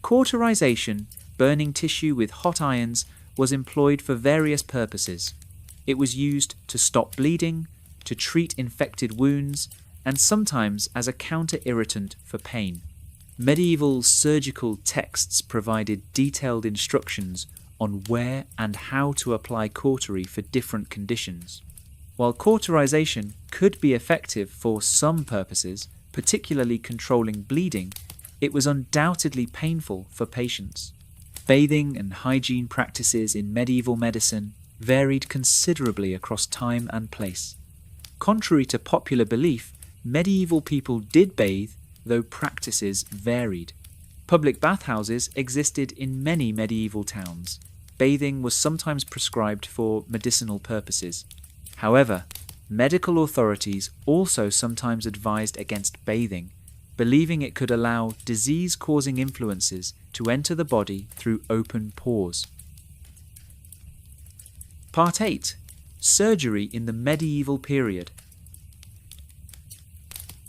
Cauterization, burning tissue with hot irons, was employed for various purposes. It was used to stop bleeding, to treat infected wounds, and sometimes as a counter-irritant for pain. Medieval surgical texts provided detailed instructions on where and how to apply cautery for different conditions. While cauterization could be effective for some purposes, particularly controlling bleeding, it was undoubtedly painful for patients. Bathing and hygiene practices in medieval medicine varied considerably across time and place. Contrary to popular belief, medieval people did bathe, though practices varied. Public bathhouses existed in many medieval towns. Bathing was sometimes prescribed for medicinal purposes. However, medical authorities also sometimes advised against bathing, believing it could allow disease-causing influences to enter the body through open pores. Part 8. Surgery in the medieval period.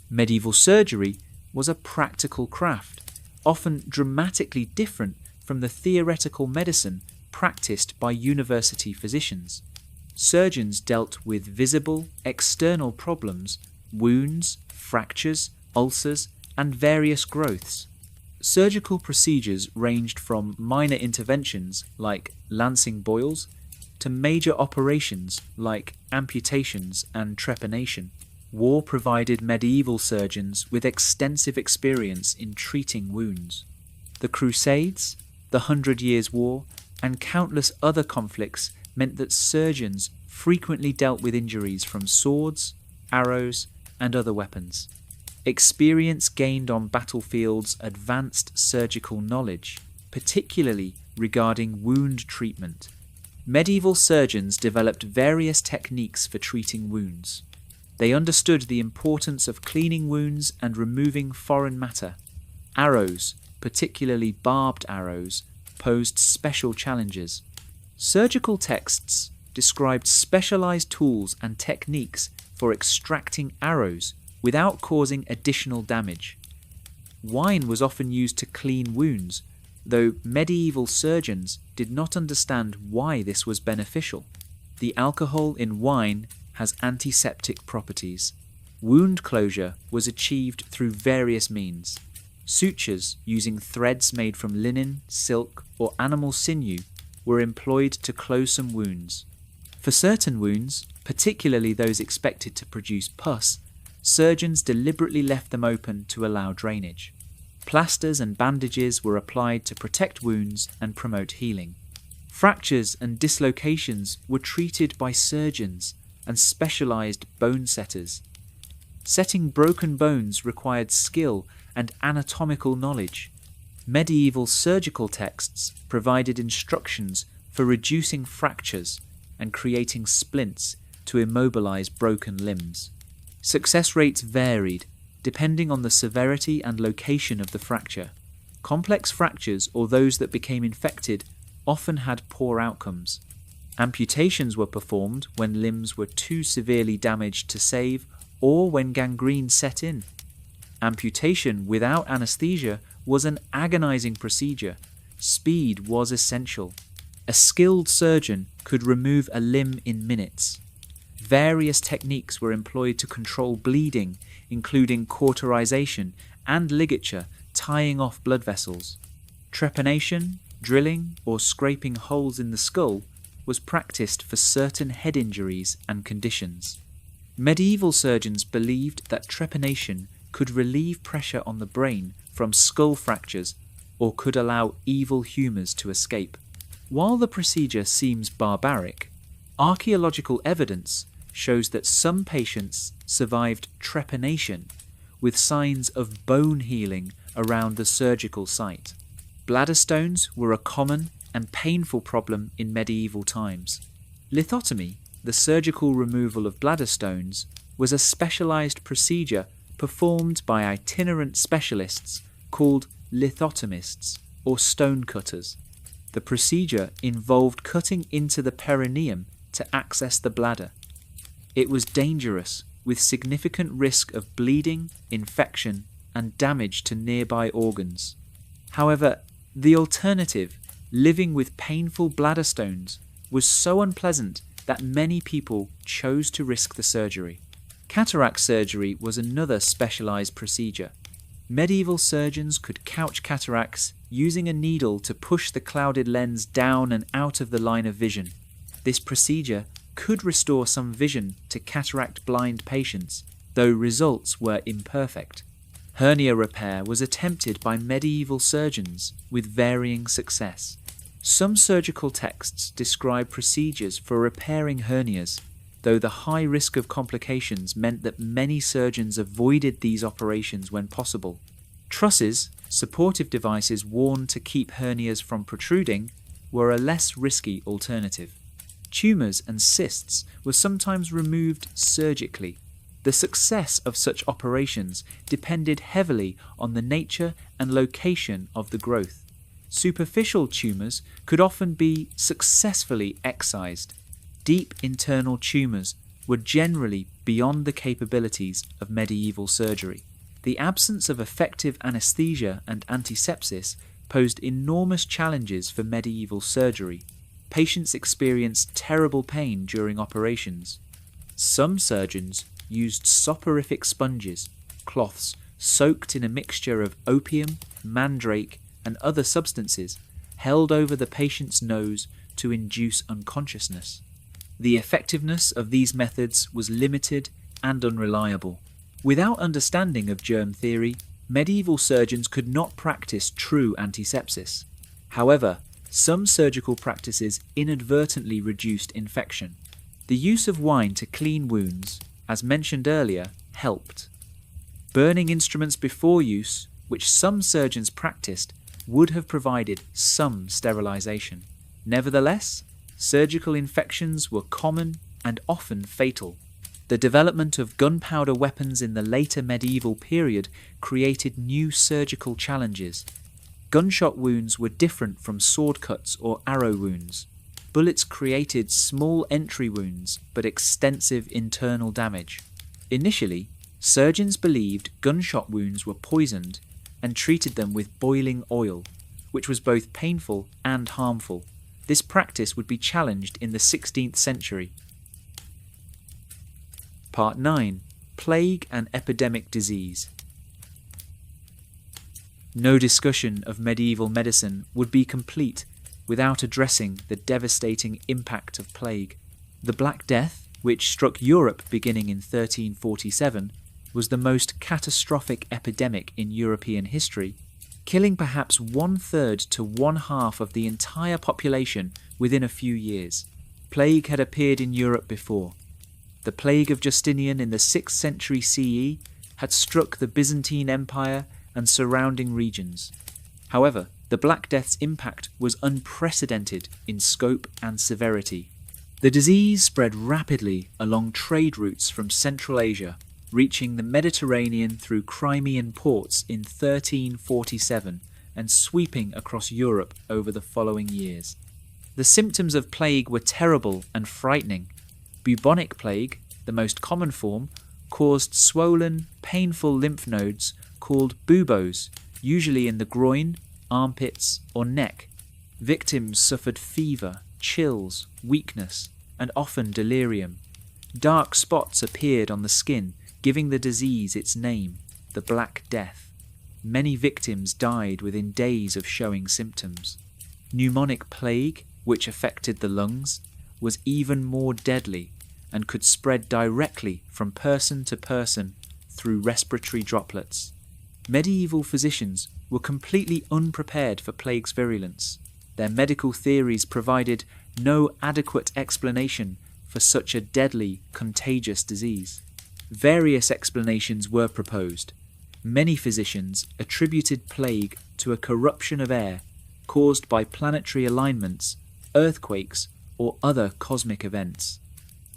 Medieval surgery was a practical craft, often dramatically different from the theoretical medicine practiced by university physicians. Surgeons dealt with visible, external problems, wounds, fractures, ulcers, and various growths. Surgical procedures ranged from minor interventions like lancing boils to major operations like amputations and trepanation. War provided medieval surgeons with extensive experience in treating wounds. The Crusades, the 100 Years' War, and countless other conflicts meant that surgeons frequently dealt with injuries from swords, arrows, and other weapons. Experience gained on battlefields advanced surgical knowledge, particularly regarding wound treatment. Medieval surgeons developed various techniques for treating wounds. They understood the importance of cleaning wounds and removing foreign matter. Arrows, particularly barbed arrows, posed special challenges. Surgical texts described specialized tools and techniques for extracting arrows without causing additional damage. Wine was often used to clean wounds, though medieval surgeons did not understand why this was beneficial. The alcohol in wine has antiseptic properties. Wound closure was achieved through various means. Sutures using threads made from linen, silk, or animal sinew were employed to close some wounds. For certain wounds, particularly those expected to produce pus, surgeons deliberately left them open to allow drainage. Plasters and bandages were applied to protect wounds and promote healing. Fractures and dislocations were treated by surgeons and specialized bone setters. Setting broken bones required skill and anatomical knowledge. Medieval surgical texts provided instructions for reducing fractures and creating splints to immobilize broken limbs. Success rates varied depending on the severity and location of the fracture. Complex fractures or those that became infected often had poor outcomes. Amputations were performed when limbs were too severely damaged to save or when gangrene set in. Amputation without anesthesia was an agonizing procedure. Speed was essential. A skilled surgeon could remove a limb in minutes. Various techniques were employed to control bleeding, including cauterization and ligature, tying off blood vessels. Trepanation, drilling, or scraping holes in the skull was practiced for certain head injuries and conditions. Medieval surgeons believed that trepanation could relieve pressure on the brain from skull fractures or could allow evil humours to escape. While the procedure seems barbaric, archaeological evidence shows that some patients survived trepanation with signs of bone healing around the surgical site. Bladder stones were a common and painful problem in medieval times. Lithotomy, the surgical removal of bladder stones, was a specialized procedure performed by itinerant specialists called lithotomists or stone cutters. The procedure involved cutting into the perineum to access the bladder. It was dangerous, with significant risk of bleeding, infection, and damage to nearby organs. However, the alternative, living with painful bladder stones, was so unpleasant that many people chose to risk the surgery. Cataract surgery was another specialized procedure. Medieval surgeons could couch cataracts using a needle to push the clouded lens down and out of the line of vision. This procedure could restore some vision to cataract-blind patients, though results were imperfect. Hernia repair was attempted by medieval surgeons with varying success. Some surgical texts describe procedures for repairing hernias, though the high risk of complications meant that many surgeons avoided these operations when possible. Trusses, supportive devices worn to keep hernias from protruding, were a less risky alternative. Tumours and cysts were sometimes removed surgically. The success of such operations depended heavily on the nature and location of the growth. Superficial tumours could often be successfully excised. Deep internal tumours were generally beyond the capabilities of medieval surgery. The absence of effective anaesthesia and antisepsis posed enormous challenges for medieval surgery. Patients experienced terrible pain during operations. Some surgeons used soporific sponges, cloths soaked in a mixture of opium, mandrake, and other substances, held over the patient's nose to induce unconsciousness. The effectiveness of these methods was limited and unreliable. Without understanding of germ theory, medieval surgeons could not practice true antisepsis. However, some surgical practices inadvertently reduced infection. The use of wine to clean wounds, as mentioned earlier, helped. Burning instruments before use, which some surgeons practiced, would have provided some sterilization. Nevertheless, surgical infections were common and often fatal. The development of gunpowder weapons in the later medieval period created new surgical challenges. Gunshot wounds were different from sword cuts or arrow wounds. Bullets created small entry wounds but extensive internal damage. Initially, surgeons believed gunshot wounds were poisoned and treated them with boiling oil, which was both painful and harmful. This practice would be challenged in the 16th century. Part 9. Plague and Epidemic Disease. No discussion of medieval medicine would be complete without addressing the devastating impact of plague. The Black Death, which struck Europe beginning in 1347, was the most catastrophic epidemic in European history, killing perhaps 1/3 to 1/2 of the entire population within a few years. Plague had appeared in Europe before. The plague of Justinian in the 6th century CE had struck the Byzantine Empire and surrounding regions. However, the Black Death's impact was unprecedented in scope and severity. The disease spread rapidly along trade routes from Central Asia, reaching the Mediterranean through Crimean ports in 1347 and sweeping across Europe over the following years. The symptoms of plague were terrible and frightening. Bubonic plague, the most common form, caused swollen, painful lymph nodes called buboes, usually in the groin, armpits, or neck. Victims suffered fever, chills, weakness, and often delirium. Dark spots appeared on the skin, giving the disease its name, the Black Death. Many victims died within days of showing symptoms. Pneumonic plague, which affected the lungs, was even more deadly and could spread directly from person to person through respiratory droplets. Medieval physicians were completely unprepared for plague's virulence. Their medical theories provided no adequate explanation for such a deadly, contagious disease. Various explanations were proposed. Many physicians attributed plague to a corruption of air caused by planetary alignments, earthquakes, or other cosmic events.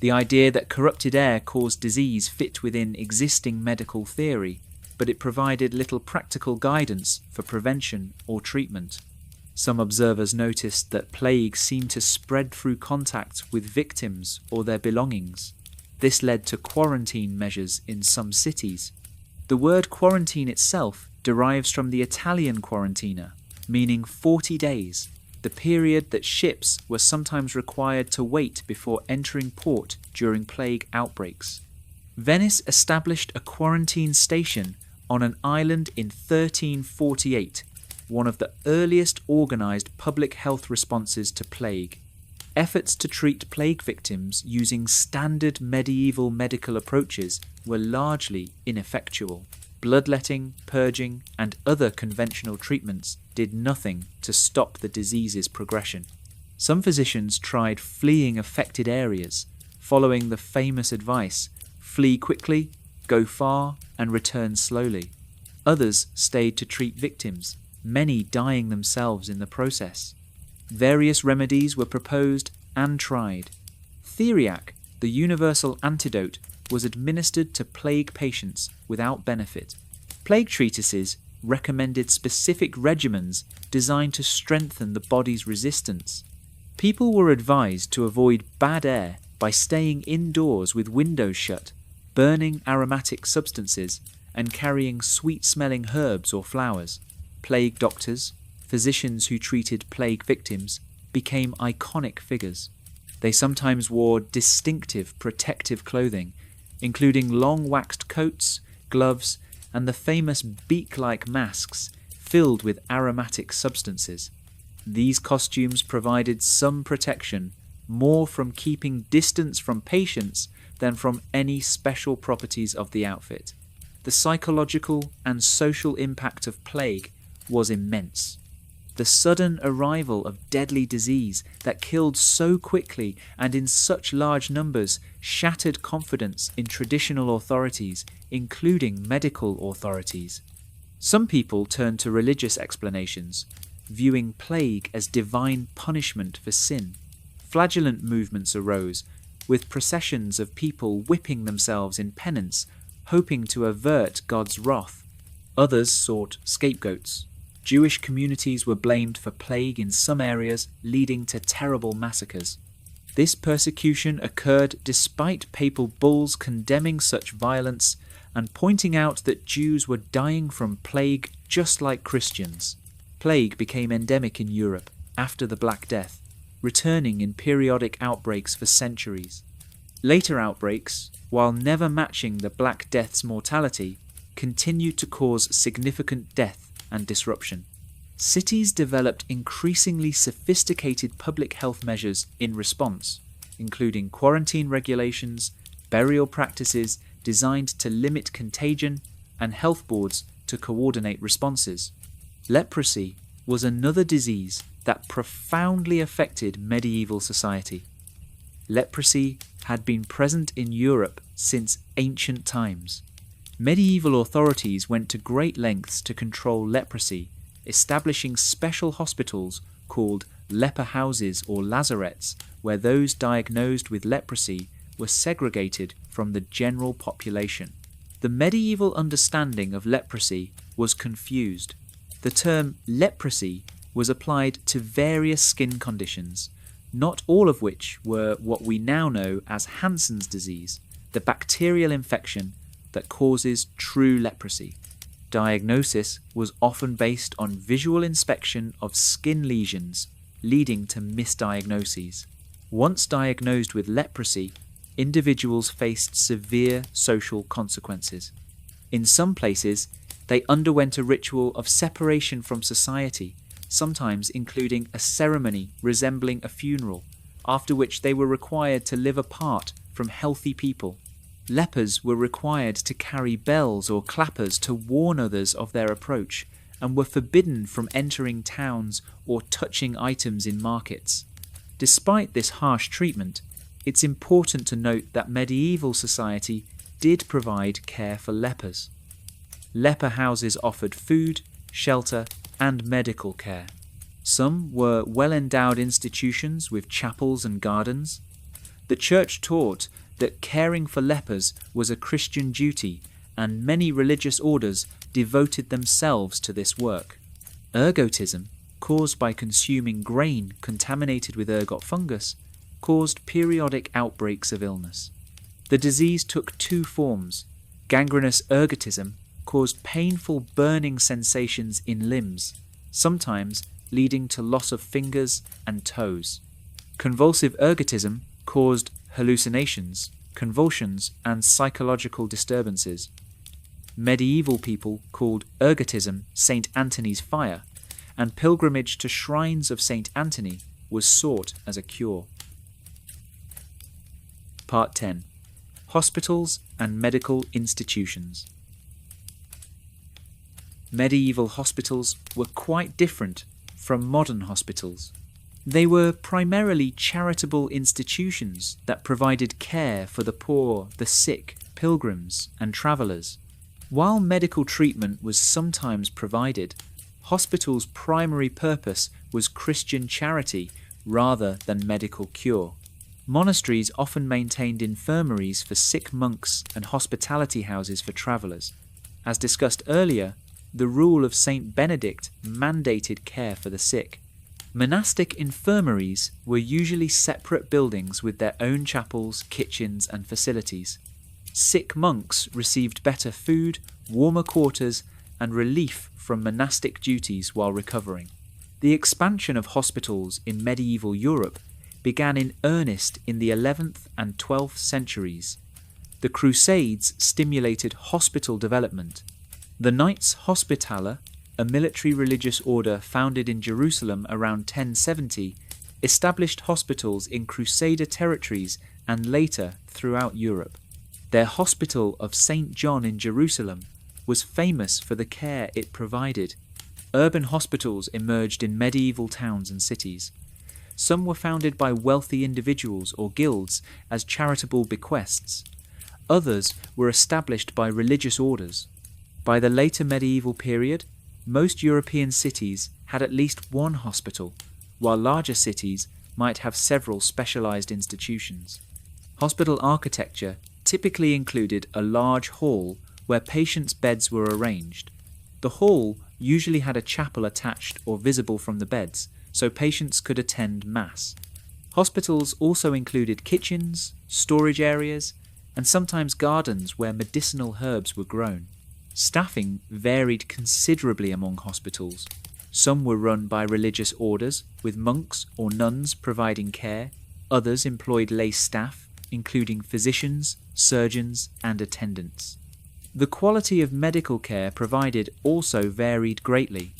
The idea that corrupted air caused disease fit within existing medical theory, but it provided little practical guidance for prevention or treatment. Some observers noticed that plague seemed to spread through contact with victims or their belongings. This led to quarantine measures in some cities. The word quarantine itself derives from the Italian quarantina, meaning 40 days, the period that ships were sometimes required to wait before entering port during plague outbreaks. Venice established a quarantine station on an island in 1348, one of the earliest organised public health responses to plague. Efforts to treat plague victims using standard medieval medical approaches were largely ineffectual. Bloodletting, purging, and other conventional treatments did nothing to stop the disease's progression. Some physicians tried fleeing affected areas, following the famous advice, flee quickly, go far, and return slowly. Others stayed to treat victims, many dying themselves in the process. Various remedies were proposed and tried. Theriac, the universal antidote, was administered to plague patients without benefit. Plague treatises recommended specific regimens designed to strengthen the body's resistance. People were advised to avoid bad air by staying indoors with windows shut, burning aromatic substances, and carrying sweet-smelling herbs or flowers. Plague doctors, physicians who treated plague victims, became iconic figures. They sometimes wore distinctive protective clothing, including long waxed coats, gloves, and the famous beak-like masks filled with aromatic substances. These costumes provided some protection, more from keeping distance from patients than from any special properties of the outfit. The psychological and social impact of plague was immense. The sudden arrival of deadly disease that killed so quickly and in such large numbers shattered confidence in traditional authorities, including medical authorities. Some people turned to religious explanations, viewing plague as divine punishment for sin. Flagellant movements arose, with processions of people whipping themselves in penance, hoping to avert God's wrath. Others sought scapegoats. Jewish communities were blamed for plague in some areas, leading to terrible massacres. This persecution occurred despite papal bulls condemning such violence and pointing out that Jews were dying from plague just like Christians. Plague became endemic in Europe after the Black Death, returning in periodic outbreaks for centuries. Later outbreaks, while never matching the Black Death's mortality, continued to cause significant death and disruption. Cities developed increasingly sophisticated public health measures in response, including quarantine regulations, burial practices designed to limit contagion, and health boards to coordinate responses. Leprosy was another disease that profoundly affected medieval society. Leprosy had been present in Europe since ancient times. Medieval authorities went to great lengths to control leprosy, establishing special hospitals called leper houses or lazarets, where those diagnosed with leprosy were segregated from the general population. The medieval understanding of leprosy was confused. The term leprosy was applied to various skin conditions, not all of which were what we now know as Hansen's disease, the bacterial infection that causes true leprosy. Diagnosis was often based on visual inspection of skin lesions, leading to misdiagnoses. Once diagnosed with leprosy, individuals faced severe social consequences. In some places, they underwent a ritual of separation from society, sometimes including a ceremony resembling a funeral, after which they were required to live apart from healthy people. Lepers were required to carry bells or clappers to warn others of their approach, and were forbidden from entering towns or touching items in markets. Despite this harsh treatment, it's important to note that medieval society did provide care for lepers. Leper houses offered food, shelter, and medical care. Some were well-endowed institutions with chapels and gardens. The church taught that caring for lepers was a Christian duty, and many religious orders devoted themselves to this work. Ergotism, caused by consuming grain contaminated with ergot fungus, caused periodic outbreaks of illness. The disease took two forms. Gangrenous ergotism caused painful burning sensations in limbs, sometimes leading to loss of fingers and toes. Convulsive ergotism caused hallucinations, convulsions, and psychological disturbances. Medieval people called ergotism St. Anthony's fire, and pilgrimage to shrines of St. Anthony was sought as a cure. Part 10. Hospitals and Medical Institutions. Medieval hospitals were quite different from modern hospitals. They were primarily charitable institutions that provided care for the poor, the sick, pilgrims, and travellers. While medical treatment was sometimes provided, hospitals' primary purpose was Christian charity rather than medical cure. Monasteries often maintained infirmaries for sick monks and hospitality houses for travellers. As discussed earlier, the rule of Saint Benedict mandated care for the sick. Monastic infirmaries were usually separate buildings with their own chapels, kitchens, and facilities. Sick monks received better food, warmer quarters, and relief from monastic duties while recovering. The expansion of hospitals in medieval Europe began in earnest in the 11th and 12th centuries. The Crusades stimulated hospital development. The Knights Hospitaller, a military religious order founded in Jerusalem around 1070, established hospitals in Crusader territories and later throughout Europe. Their hospital of St. John in Jerusalem was famous for the care it provided. Urban hospitals emerged in medieval towns and cities. Some were founded by wealthy individuals or guilds as charitable bequests. Others were established by religious orders. By the later medieval period, most European cities had at least one hospital, while larger cities might have several specialized institutions. Hospital architecture typically included a large hall where patients' beds were arranged. The hall usually had a chapel attached or visible from the beds, so patients could attend Mass. Hospitals also included kitchens, storage areas, and sometimes gardens where medicinal herbs were grown. Staffing varied considerably among hospitals. Some were run by religious orders, with monks or nuns providing care. Others employed lay staff, including physicians, surgeons, and attendants. The quality of medical care provided also varied greatly.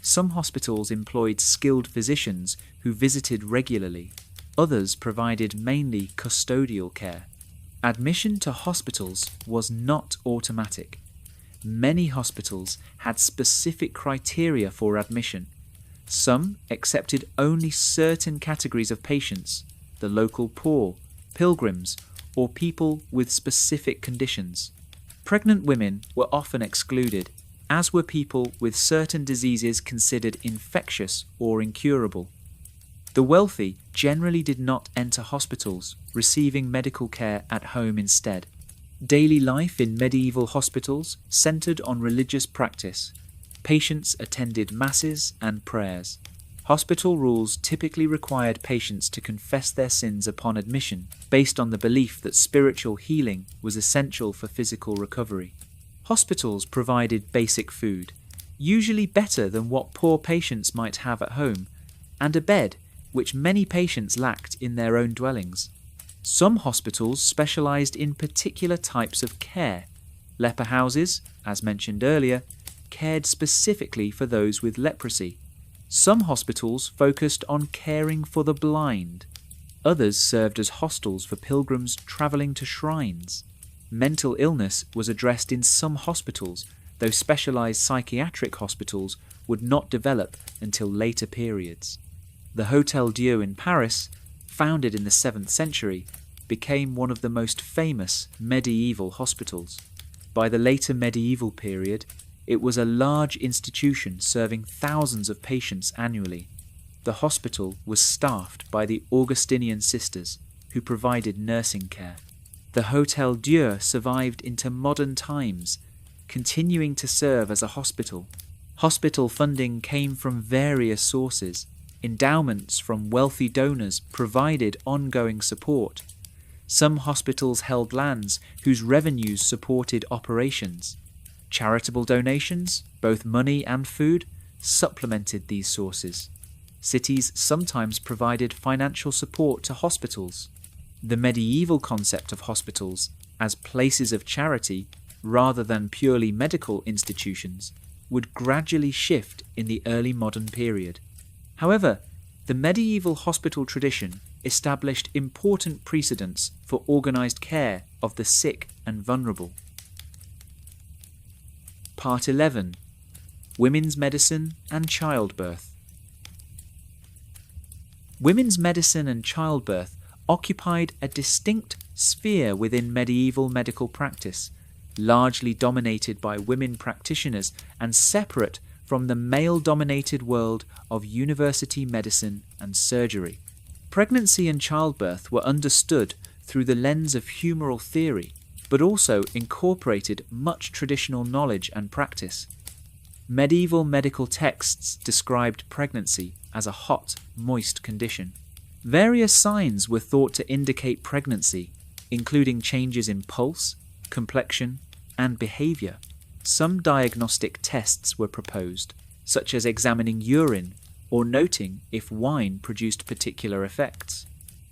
Some hospitals employed skilled physicians who visited regularly. Others provided mainly custodial care. Admission to hospitals was not automatic. Many hospitals had specific criteria for admission. Some accepted only certain categories of patients, the local poor, pilgrims, or people with specific conditions. Pregnant women were often excluded, as were people with certain diseases considered infectious or incurable. The wealthy generally did not enter hospitals, receiving medical care at home instead. Daily life in medieval hospitals centered on religious practice. Patients attended masses and prayers. Hospital rules typically required patients to confess their sins upon admission, based on the belief that spiritual healing was essential for physical recovery. Hospitals provided basic food, usually better than what poor patients might have at home, and a bed, which many patients lacked in their own dwellings. Some hospitals specialized in particular types of care. Leper houses, as mentioned earlier, cared specifically for those with leprosy. Some hospitals focused on caring for the blind. Others served as hostels for pilgrims traveling to shrines. Mental illness was addressed in some hospitals, though specialized psychiatric hospitals would not develop until later periods. The Hôtel Dieu in Paris, founded in the 7th century, became one of the most famous medieval hospitals. By the later medieval period, it was a large institution serving thousands of patients annually. The hospital was staffed by the Augustinian sisters, who provided nursing care. The Hôtel Dieu survived into modern times, continuing to serve as a hospital. Hospital funding came from various sources. Endowments from wealthy donors provided ongoing support. Some hospitals held lands whose revenues supported operations. Charitable donations, both money and food, supplemented these sources. Cities sometimes provided financial support to hospitals. The medieval concept of hospitals as places of charity, rather than purely medical institutions, would gradually shift in the early modern period. However, the medieval hospital tradition established important precedents for organized care of the sick and vulnerable. Part 11. Women's Medicine and Childbirth. Women's medicine and childbirth occupied a distinct sphere within medieval medical practice, largely dominated by women practitioners and separate from the male-dominated world of university medicine and surgery. Pregnancy and childbirth were understood through the lens of humoral theory, but also incorporated much traditional knowledge and practice. Medieval medical texts described pregnancy as a hot, moist condition. Various signs were thought to indicate pregnancy, including changes in pulse, complexion, and behavior. Some diagnostic tests were proposed, such as examining urine or noting if wine produced particular effects.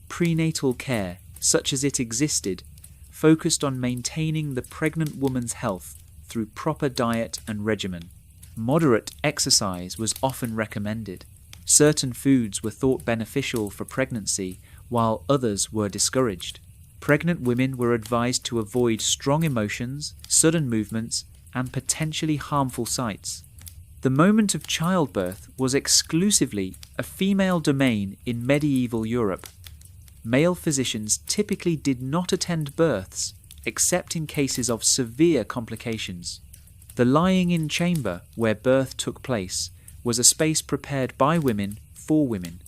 Prenatal care, such as it existed, focused on maintaining the pregnant woman's health through proper diet and regimen. Moderate exercise was often recommended. Certain foods were thought beneficial for pregnancy, while others were discouraged. Pregnant women were advised to avoid strong emotions, sudden movements, and potentially harmful sights. The moment of childbirth was exclusively a female domain in medieval Europe. Male physicians typically did not attend births, except in cases of severe complications. The lying-in chamber where birth took place was a space prepared by women for women.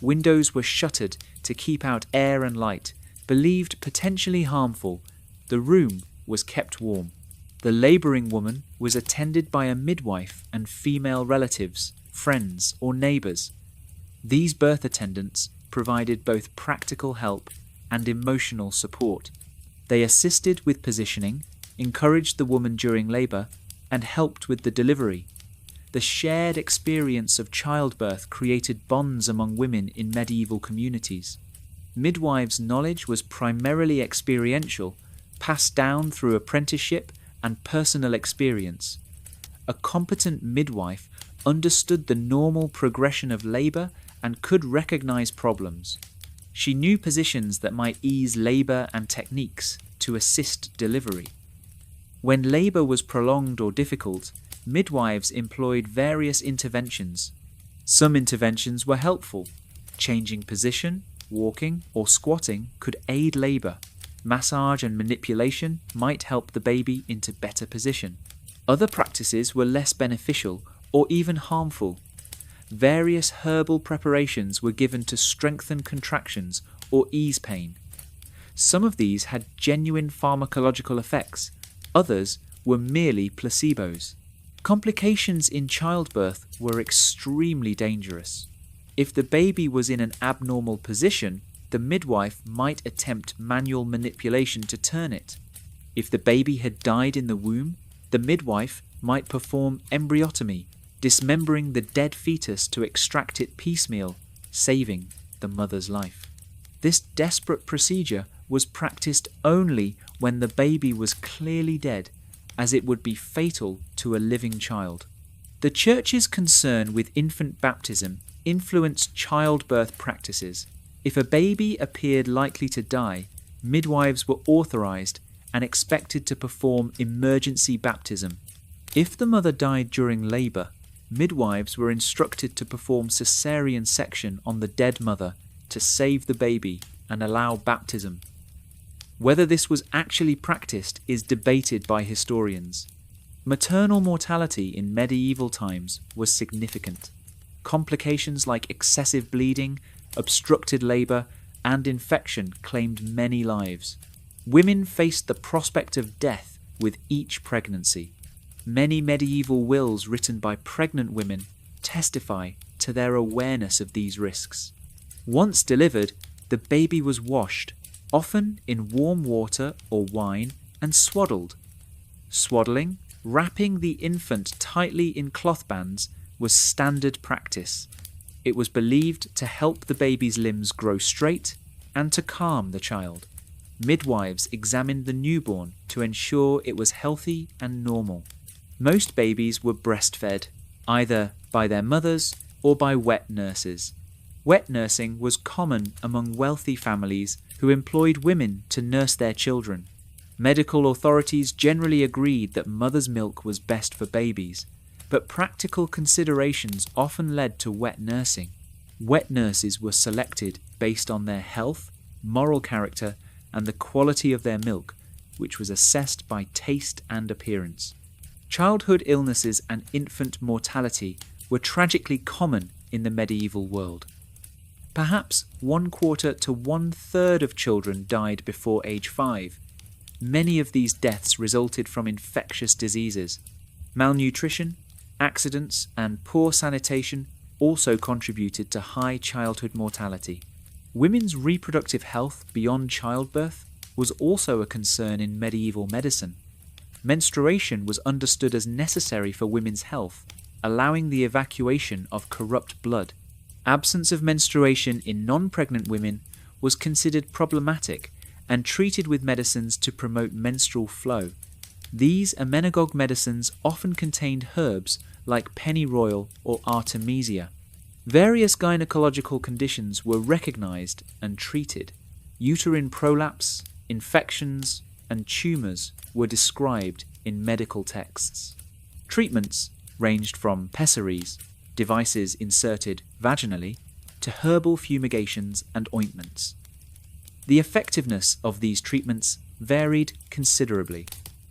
Windows were shuttered to keep out air and light, believed potentially harmful. The room was kept warm. The labouring woman was attended by a midwife and female relatives, friends, or neighbours. These birth attendants provided both practical help and emotional support. They assisted with positioning, encouraged the woman during labour, and helped with the delivery. The shared experience of childbirth created bonds among women in medieval communities. Midwives' knowledge was primarily experiential, passed down through apprenticeship and personal experience. A competent midwife understood the normal progression of labour and could recognise problems. She knew positions that might ease labour and techniques to assist delivery. When labour was prolonged or difficult, midwives employed various interventions. Some interventions were helpful. Changing position, walking, or squatting could aid labour. Massage and manipulation might help the baby into better position. Other practices were less beneficial or even harmful. Various herbal preparations were given to strengthen contractions or ease pain. Some of these had genuine pharmacological effects, others were merely placebos. Complications in childbirth were extremely dangerous. If the baby was in an abnormal position, the midwife might attempt manual manipulation to turn it. If the baby had died in the womb, the midwife might perform embryotomy, dismembering the dead fetus to extract it piecemeal, saving the mother's life. This desperate procedure was practiced only when the baby was clearly dead, as it would be fatal to a living child. The Church's concern with infant baptism influenced childbirth practices. If a baby appeared likely to die, midwives were authorized and expected to perform emergency baptism. If the mother died during labor, midwives were instructed to perform cesarean section on the dead mother to save the baby and allow baptism. Whether this was actually practiced is debated by historians. Maternal mortality in medieval times was significant. Complications like excessive bleeding, obstructed labour, and infection claimed many lives. Women faced the prospect of death with each pregnancy. Many medieval wills written by pregnant women testify to their awareness of these risks. Once delivered, the baby was washed, often in warm water or wine, and swaddled. Swaddling, wrapping the infant tightly in cloth bands, was standard practice. It was believed to help the baby's limbs grow straight and to calm the child. Midwives examined the newborn to ensure it was healthy and normal. Most babies were breastfed, either by their mothers or by wet nurses. Wet nursing was common among wealthy families who employed women to nurse their children. Medical authorities generally agreed that mother's milk was best for babies, but practical considerations often led to wet nursing. Wet nurses were selected based on their health, moral character, and the quality of their milk, which was assessed by taste and appearance. Childhood illnesses and infant mortality were tragically common in the medieval world. Perhaps 1/4 to 1/3 of children died before age 5. Many of these deaths resulted from infectious diseases. Malnutrition, accidents, and poor sanitation also contributed to high childhood mortality. Women's reproductive health beyond childbirth was also a concern in medieval medicine. Menstruation was understood as necessary for women's health, allowing the evacuation of corrupt blood. Absence of menstruation in non-pregnant women was considered problematic and treated with medicines to promote menstrual flow. These emmenagogue medicines often contained herbs like pennyroyal or artemisia. Various gynecological conditions were recognized and treated. Uterine prolapse, infections, and tumors were described in medical texts. Treatments ranged from pessaries, devices inserted vaginally, to herbal fumigations and ointments. The effectiveness of these treatments varied considerably.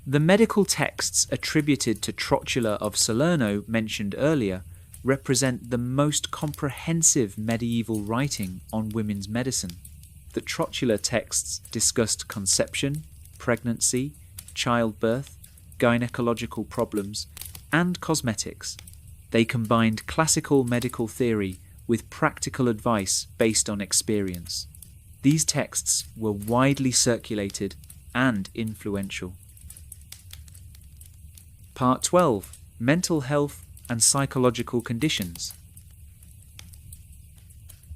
The medical texts attributed to Trotula of Salerno mentioned earlier represent the most comprehensive medieval writing on women's medicine. The Trotula texts discussed conception, pregnancy, childbirth, gynecological problems, and cosmetics. They combined classical medical theory with practical advice based on experience. These texts were widely circulated and influential. Part 12. Mental health and psychological conditions.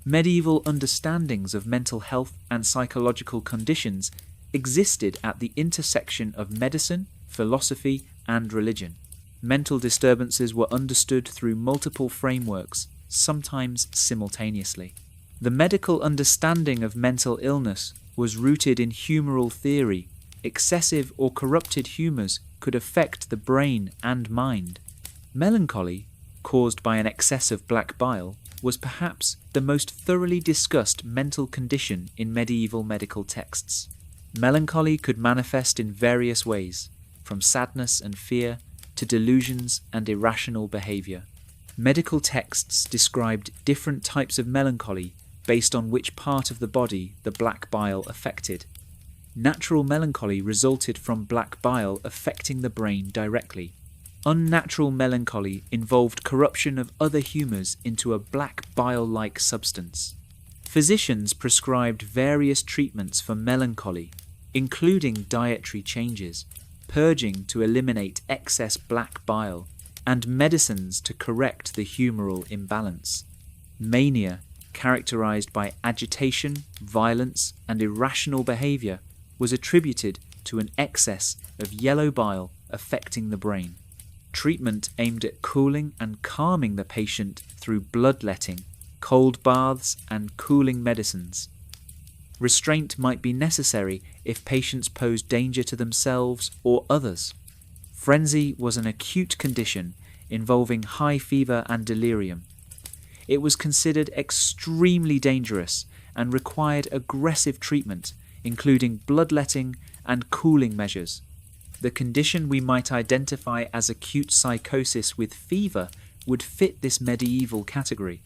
Medieval understandings of mental health and psychological conditions existed at the intersection of medicine, philosophy, and religion. Mental disturbances were understood through multiple frameworks, sometimes simultaneously. The medical understanding of mental illness was rooted in humoral theory. Excessive or corrupted humours could affect the brain and mind. Melancholy, caused by an excess of black bile, was perhaps the most thoroughly discussed mental condition in medieval medical texts. Melancholy could manifest in various ways, from sadness and fear to delusions and irrational behaviour. Medical texts described different types of melancholy based on which part of the body the black bile affected. Natural melancholy resulted from black bile affecting the brain directly. Unnatural melancholy involved corruption of other humours into a black bile-like substance. Physicians prescribed various treatments for melancholy, including dietary changes, purging to eliminate excess black bile, and medicines to correct the humoral imbalance. Mania, characterized by agitation, violence, and irrational behavior, was attributed to an excess of yellow bile affecting the brain. Treatment aimed at cooling and calming the patient through bloodletting, cold baths, and cooling medicines. Restraint might be necessary if patients posed danger to themselves or others. Frenzy was an acute condition involving high fever and delirium. It was considered extremely dangerous and required aggressive treatment, including bloodletting and cooling measures. The condition we might identify as acute psychosis with fever would fit this medieval category.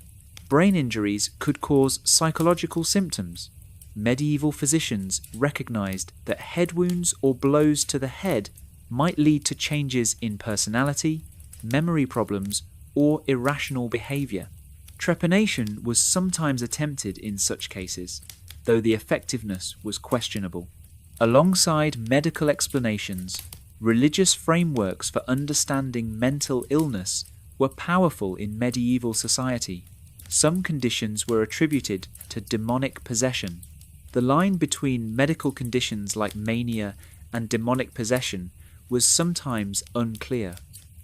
Brain injuries could cause psychological symptoms. Medieval physicians recognized that head wounds or blows to the head might lead to changes in personality, memory problems, or irrational behavior. Trepanation was sometimes attempted in such cases, though the effectiveness was questionable. Alongside medical explanations, religious frameworks for understanding mental illness were powerful in medieval society. Some conditions were attributed to demonic possession. The line between medical conditions like mania and demonic possession was sometimes unclear.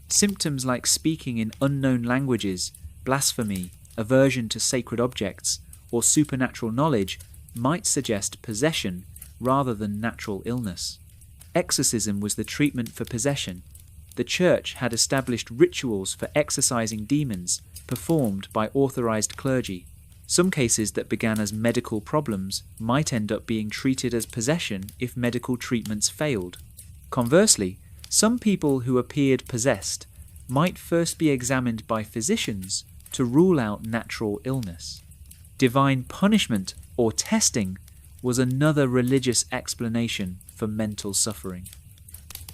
Symptoms like speaking in unknown languages, blasphemy, aversion to sacred objects, or supernatural knowledge might suggest possession rather than natural illness. Exorcism was the treatment for possession. The Church had established rituals for exorcising demons performed by authorized clergy. Some cases that began as medical problems might end up being treated as possession if medical treatments failed. Conversely, some people who appeared possessed might first be examined by physicians to rule out natural illness. Divine punishment or testing was another religious explanation for mental suffering.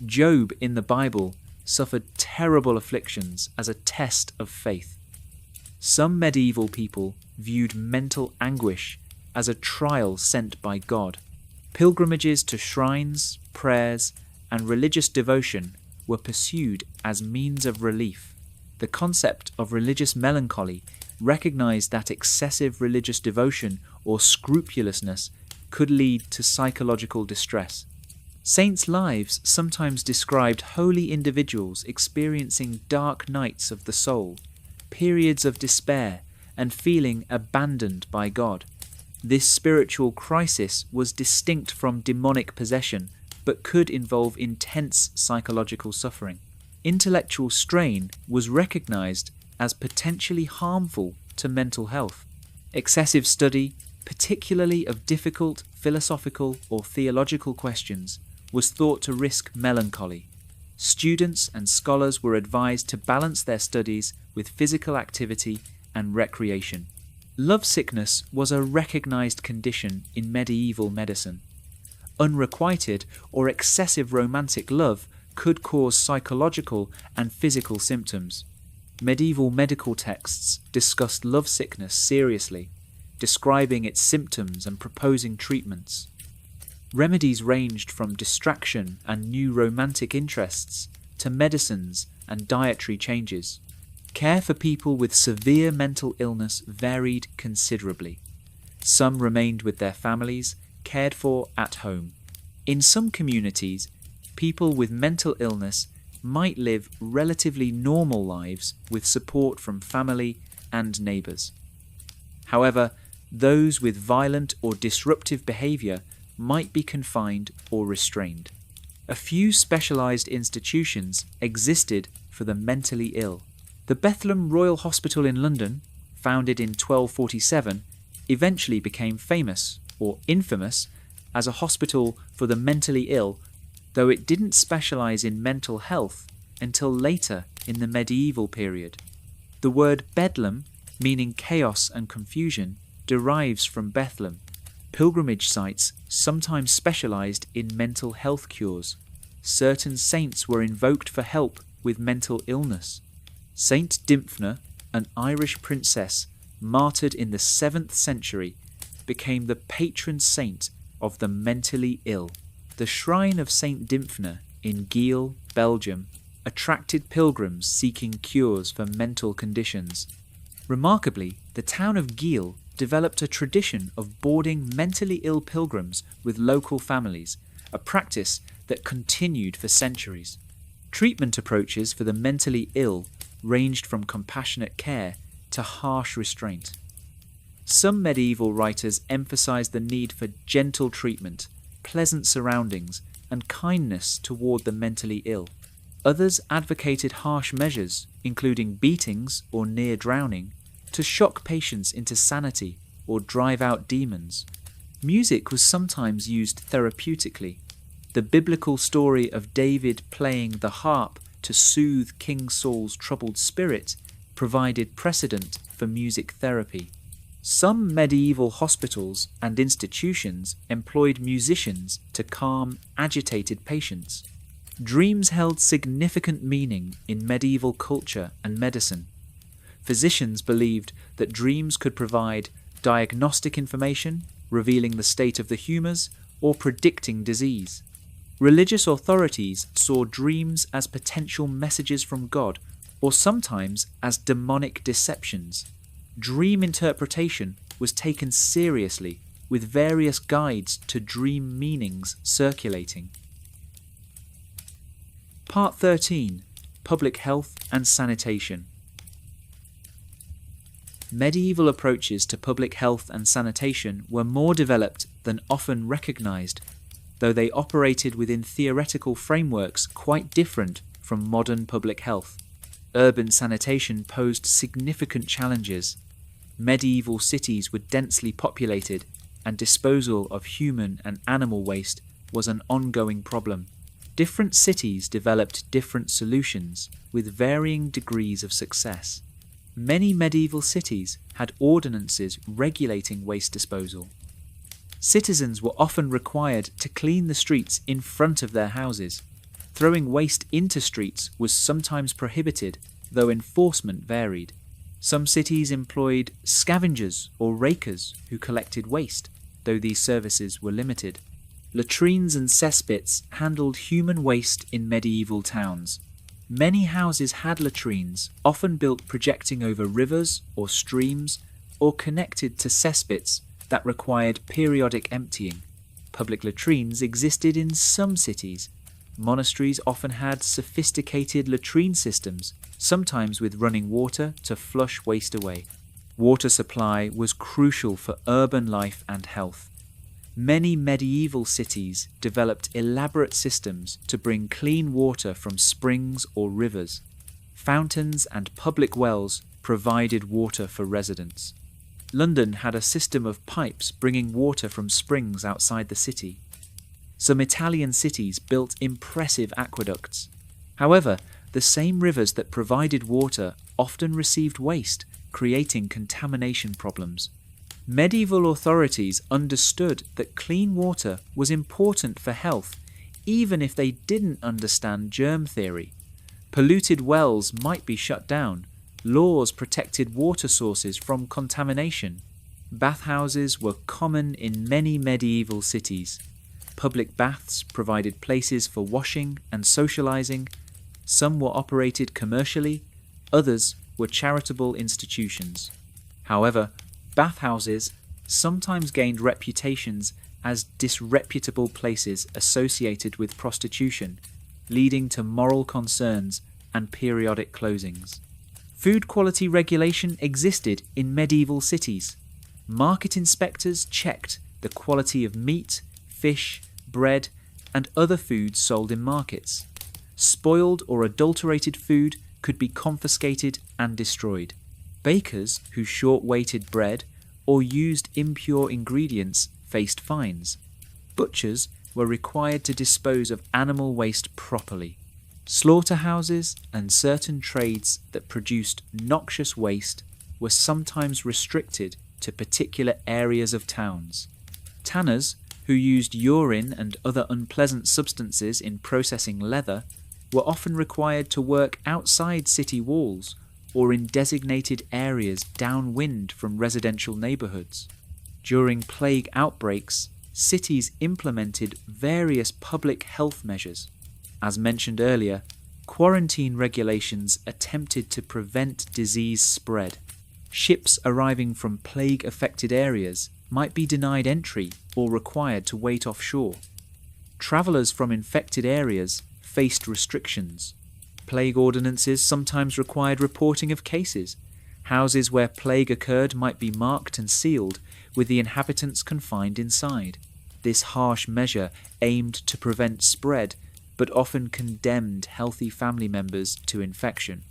Job in the Bible suffered terrible afflictions as a test of faith. Some medieval people viewed mental anguish as a trial sent by God. Pilgrimages to shrines, prayers, and religious devotion were pursued as means of relief. The concept of religious melancholy recognized that excessive religious devotion or scrupulousness could lead to psychological distress. Saints' lives sometimes described holy individuals experiencing dark nights of the soul, periods of despair, and feeling abandoned by God. This spiritual crisis was distinct from demonic possession, but could involve intense psychological suffering. Intellectual strain was recognized as potentially harmful to mental health. Excessive study, particularly of difficult philosophical or theological questions, was thought to risk melancholy. Students and scholars were advised to balance their studies with physical activity and recreation. Lovesickness was a recognized condition in medieval medicine. Unrequited or excessive romantic love could cause psychological and physical symptoms. Medieval medical texts discussed lovesickness seriously, describing its symptoms and proposing treatments. Remedies ranged from distraction and new romantic interests to medicines and dietary changes. Care for people with severe mental illness varied considerably. Some remained with their families, cared for at home. In some communities, people with mental illness might live relatively normal lives with support from family and neighbours. However, those with violent or disruptive behaviour might be confined or restrained. A few specialised institutions existed for the mentally ill. The Bedlam Royal Hospital in London, founded in 1247, eventually became famous, or infamous, as a hospital for the mentally ill, though it didn't specialise in mental health until later in the medieval period. The word Bedlam, meaning chaos and confusion, derives from Bethlehem. Pilgrimage sites sometimes specialised in mental health cures. Certain saints were invoked for help with mental illness. Saint Dymphna, an Irish princess martyred in the 7th century, became the patron saint of the mentally ill. The shrine of Saint Dymphna in Geel, Belgium, attracted pilgrims seeking cures for mental conditions. Remarkably, the town of Geel developed a tradition of boarding mentally ill pilgrims with local families, a practice that continued for centuries. Treatment approaches for the mentally ill ranged from compassionate care to harsh restraint. Some medieval writers emphasized the need for gentle treatment, pleasant surroundings, and kindness toward the mentally ill. Others advocated harsh measures, including beatings or near drowning, to shock patients into sanity or drive out demons. Music was sometimes used therapeutically. The biblical story of David playing the harp to soothe King Saul's troubled spirit provided precedent for music therapy. Some medieval hospitals and institutions employed musicians to calm agitated patients. Dreams held significant meaning in medieval culture and medicine. Physicians believed that dreams could provide diagnostic information, revealing the state of the humours, or predicting disease. Religious authorities saw dreams as potential messages from God, or sometimes as demonic deceptions. Dream interpretation was taken seriously, with various guides to dream meanings circulating. Part 13. Public Health and Sanitation. Medieval approaches to public health and sanitation were more developed than often recognised, though they operated within theoretical frameworks quite different from modern public health. Urban sanitation posed significant challenges. Medieval cities were densely populated, and disposal of human and animal waste was an ongoing problem. Different cities developed different solutions, with varying degrees of success. Many medieval cities had ordinances regulating waste disposal. Citizens were often required to clean the streets in front of their houses. Throwing waste into streets was sometimes prohibited, though enforcement varied. Some cities employed scavengers or rakers who collected waste, though these services were limited. Latrines and cesspits handled human waste in medieval towns. Many houses had latrines, often built projecting over rivers or streams, or connected to cesspits that required periodic emptying. public latrines existed in some cities. Monasteries often had sophisticated latrine systems, sometimes with running water to flush waste away. Water supply was crucial for urban life and health. Many medieval cities developed elaborate systems to bring clean water from springs or rivers. Fountains and public wells provided water for residents. London had a system of pipes bringing water from springs outside the city. Some Italian cities built impressive aqueducts. However, the same rivers that provided water often received waste, creating contamination problems. Medieval authorities understood that clean water was important for health, even if they didn't understand germ theory. Polluted wells might be shut down. Laws protected water sources from contamination. Bathhouses were common in many medieval cities. Public baths provided places for washing and socializing. Some were operated commercially, others were charitable institutions. However, bathhouses sometimes gained reputations as disreputable places associated with prostitution, leading to moral concerns and periodic closings. Food quality regulation existed in medieval cities. Market inspectors checked the quality of meat, fish, bread, and other foods sold in markets. Spoiled or adulterated food could be confiscated and destroyed. Bakers who short-weighted bread or used impure ingredients faced fines. Butchers were required to dispose of animal waste properly. Slaughterhouses and certain trades that produced noxious waste were sometimes restricted to particular areas of towns. Tanners, who used urine and other unpleasant substances in processing leather, were often required to work outside city walls or in designated areas downwind from residential neighborhoods. During plague outbreaks, cities implemented various public health measures. As mentioned earlier, quarantine regulations attempted to prevent disease spread. Ships arriving from plague-affected areas might be denied entry or required to wait offshore. Travellers from infected areas faced restrictions. Plague ordinances sometimes required reporting of cases. Houses where plague occurred might be marked and sealed, with the inhabitants confined inside. This harsh measure aimed to prevent spread, but often condemned healthy family members to infection.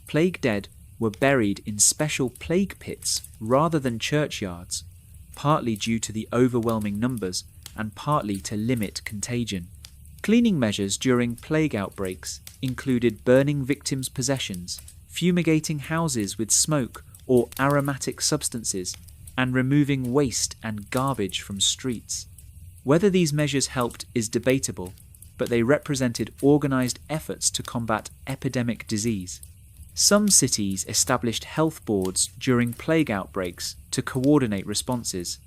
Plague dead were buried in special plague pits rather than churchyards, partly due to the overwhelming numbers and partly to limit contagion. Cleaning measures during plague outbreaks included burning victims' possessions, fumigating houses with smoke or aromatic substances, and removing waste and garbage from streets. Whether these measures helped is debatable, but they represented organized efforts to combat epidemic disease. Some cities established health boards during plague outbreaks to coordinate responses.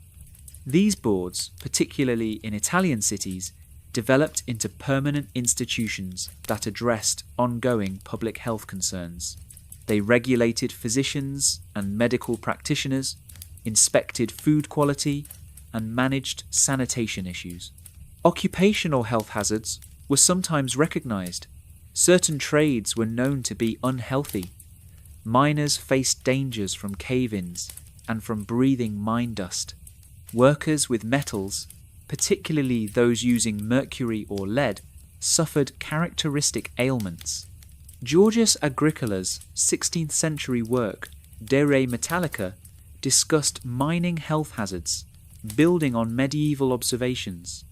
These boards, particularly in Italian cities, developed into permanent institutions that addressed ongoing public health concerns. They regulated physicians and medical practitioners, inspected food quality, and managed sanitation issues. Occupational health hazards were sometimes recognized. Certain trades were known to be unhealthy. Miners faced dangers from cave-ins and from breathing mine dust. Workers with metals, particularly those using mercury or lead, suffered characteristic ailments. Georgius Agricola's 16th century work, De Re Metallica, discussed mining health hazards, building on medieval observations.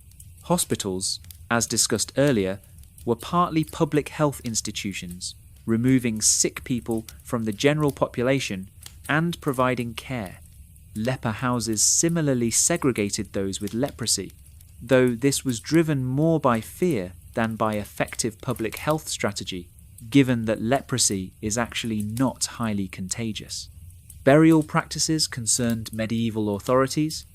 Hospitals, as discussed earlier, were partly public health institutions, removing sick people from the general population and providing care. Leper houses similarly segregated those with leprosy, though this was driven more by fear than by effective public health strategy, given that leprosy is actually not highly contagious. Burial practices concerned medieval authorities.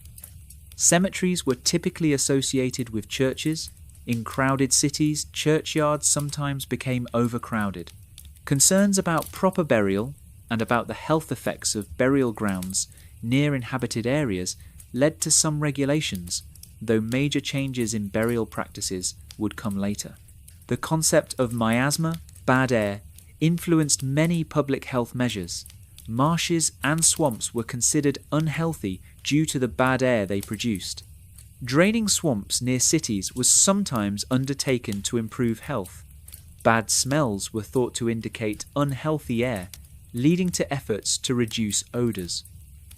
Cemeteries were typically associated with churches. In crowded cities, churchyards sometimes became overcrowded. Concerns about proper burial and about the health effects of burial grounds near inhabited areas led to some regulations, though major changes in burial practices would come later. The concept of miasma, bad air, influenced many public health measures. Marshes and swamps were considered unhealthy due to the bad air they produced. Draining swamps near cities was sometimes undertaken to improve health. Bad smells were thought to indicate unhealthy air, leading to efforts to reduce odours.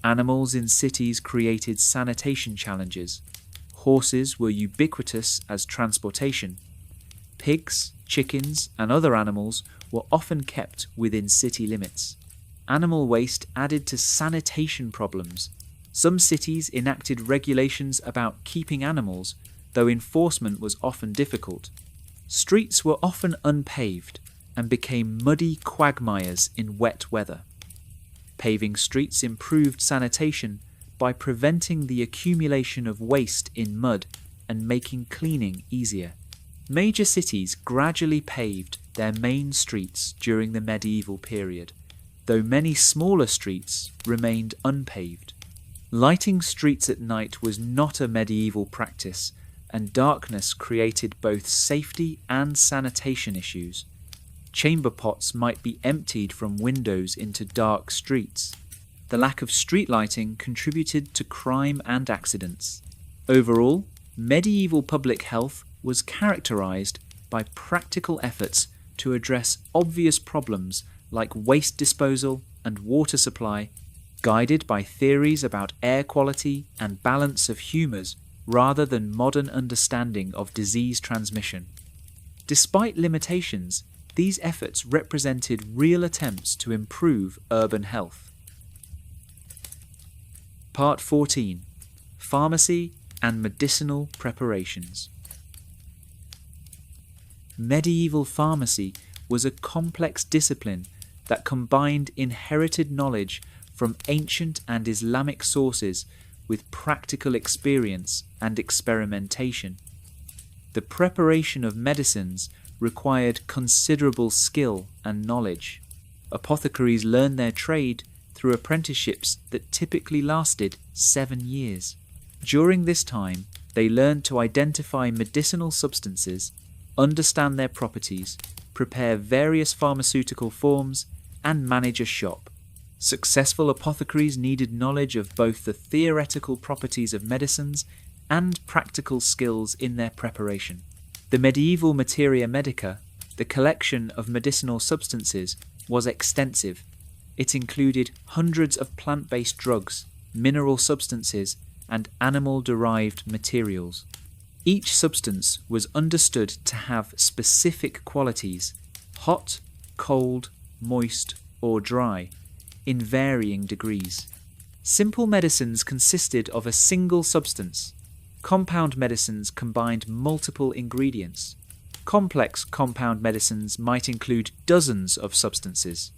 Animals in cities created sanitation challenges. Horses were ubiquitous as transportation. Pigs, chickens, and other animals were often kept within city limits. Animal waste added to sanitation problems. Some cities enacted regulations about keeping animals, though enforcement was often difficult. Streets were often unpaved and became muddy quagmires in wet weather. Paving streets improved sanitation by preventing the accumulation of waste in mud and making cleaning easier. Major cities gradually paved their main streets during the medieval period, though many smaller streets remained unpaved. Lighting streets at night was not a medieval practice, and darkness created both safety and sanitation issues. Chamber pots might be emptied from windows into dark streets. The lack of street lighting contributed to crime and accidents. Overall, medieval public health was characterized by practical efforts to address obvious problems like waste disposal and water supply, guided by theories about air quality and balance of humours rather than modern understanding of disease transmission. Despite limitations, these efforts represented real attempts to improve urban health. Part 14. Pharmacy and Medicinal Preparations. Medieval pharmacy was a complex discipline that combined inherited knowledge from ancient and Islamic sources with practical experience and experimentation. The preparation of medicines required considerable skill and knowledge. Apothecaries learned their trade through apprenticeships that typically lasted 7 years. During this time, they learned to identify medicinal substances, understand their properties, prepare various pharmaceutical forms, and manage a shop. Successful apothecaries needed knowledge of both the theoretical properties of medicines and practical skills in their preparation. The medieval materia medica, the collection of medicinal substances, was extensive. It included hundreds of plant-based drugs, mineral substances, and animal-derived materials. Each substance was understood to have specific qualities: hot, cold, moist, or dry, in varying degrees. Simple medicines consisted of a single substance. Compound medicines combined multiple ingredients. Complex compound medicines might include dozens of substances.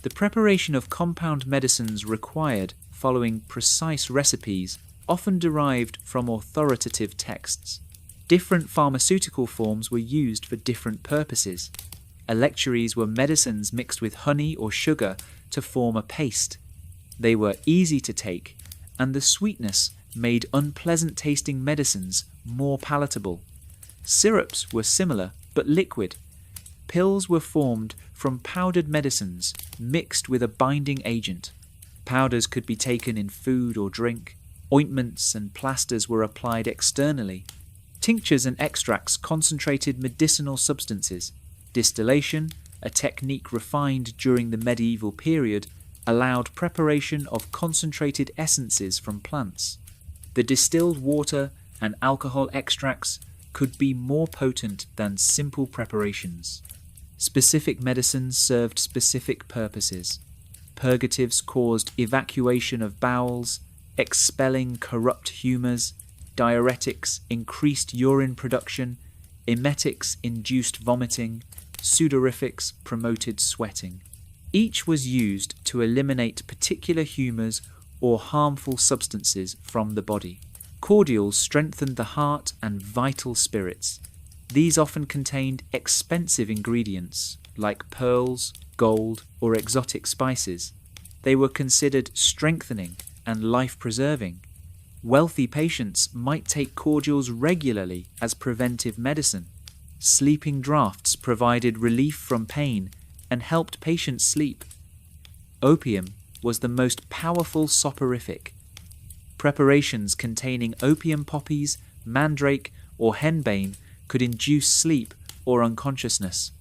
The preparation of compound medicines required following precise recipes, often derived from authoritative texts. Different pharmaceutical forms were used for different purposes. Electuaries were medicines mixed with honey or sugar to form a paste. They were easy to take, and the sweetness made unpleasant-tasting medicines more palatable. Syrups were similar, but liquid. Pills were formed from powdered medicines mixed with a binding agent. Powders could be taken in food or drink. Ointments and plasters were applied externally. Tinctures and extracts concentrated medicinal substances. Distillation, a technique refined during the medieval period, allowed preparation of concentrated essences from plants. The distilled water and alcohol extracts could be more potent than simple preparations. Specific medicines served specific purposes. Purgatives caused evacuation of bowels, expelling corrupt humours. Diuretics increased urine production. Emetics induced vomiting. Sudorifics promoted sweating. Each was used to eliminate particular humours or harmful substances from the body. Cordials strengthened the heart and vital spirits. These often contained expensive ingredients like pearls, gold, or exotic spices. They were considered strengthening and life-preserving. Wealthy patients might take cordials regularly as preventive medicine. Sleeping draughts provided relief from pain and helped patients sleep. Opium was the most powerful soporific. Preparations containing opium poppies, mandrake, or henbane could induce sleep or unconsciousness.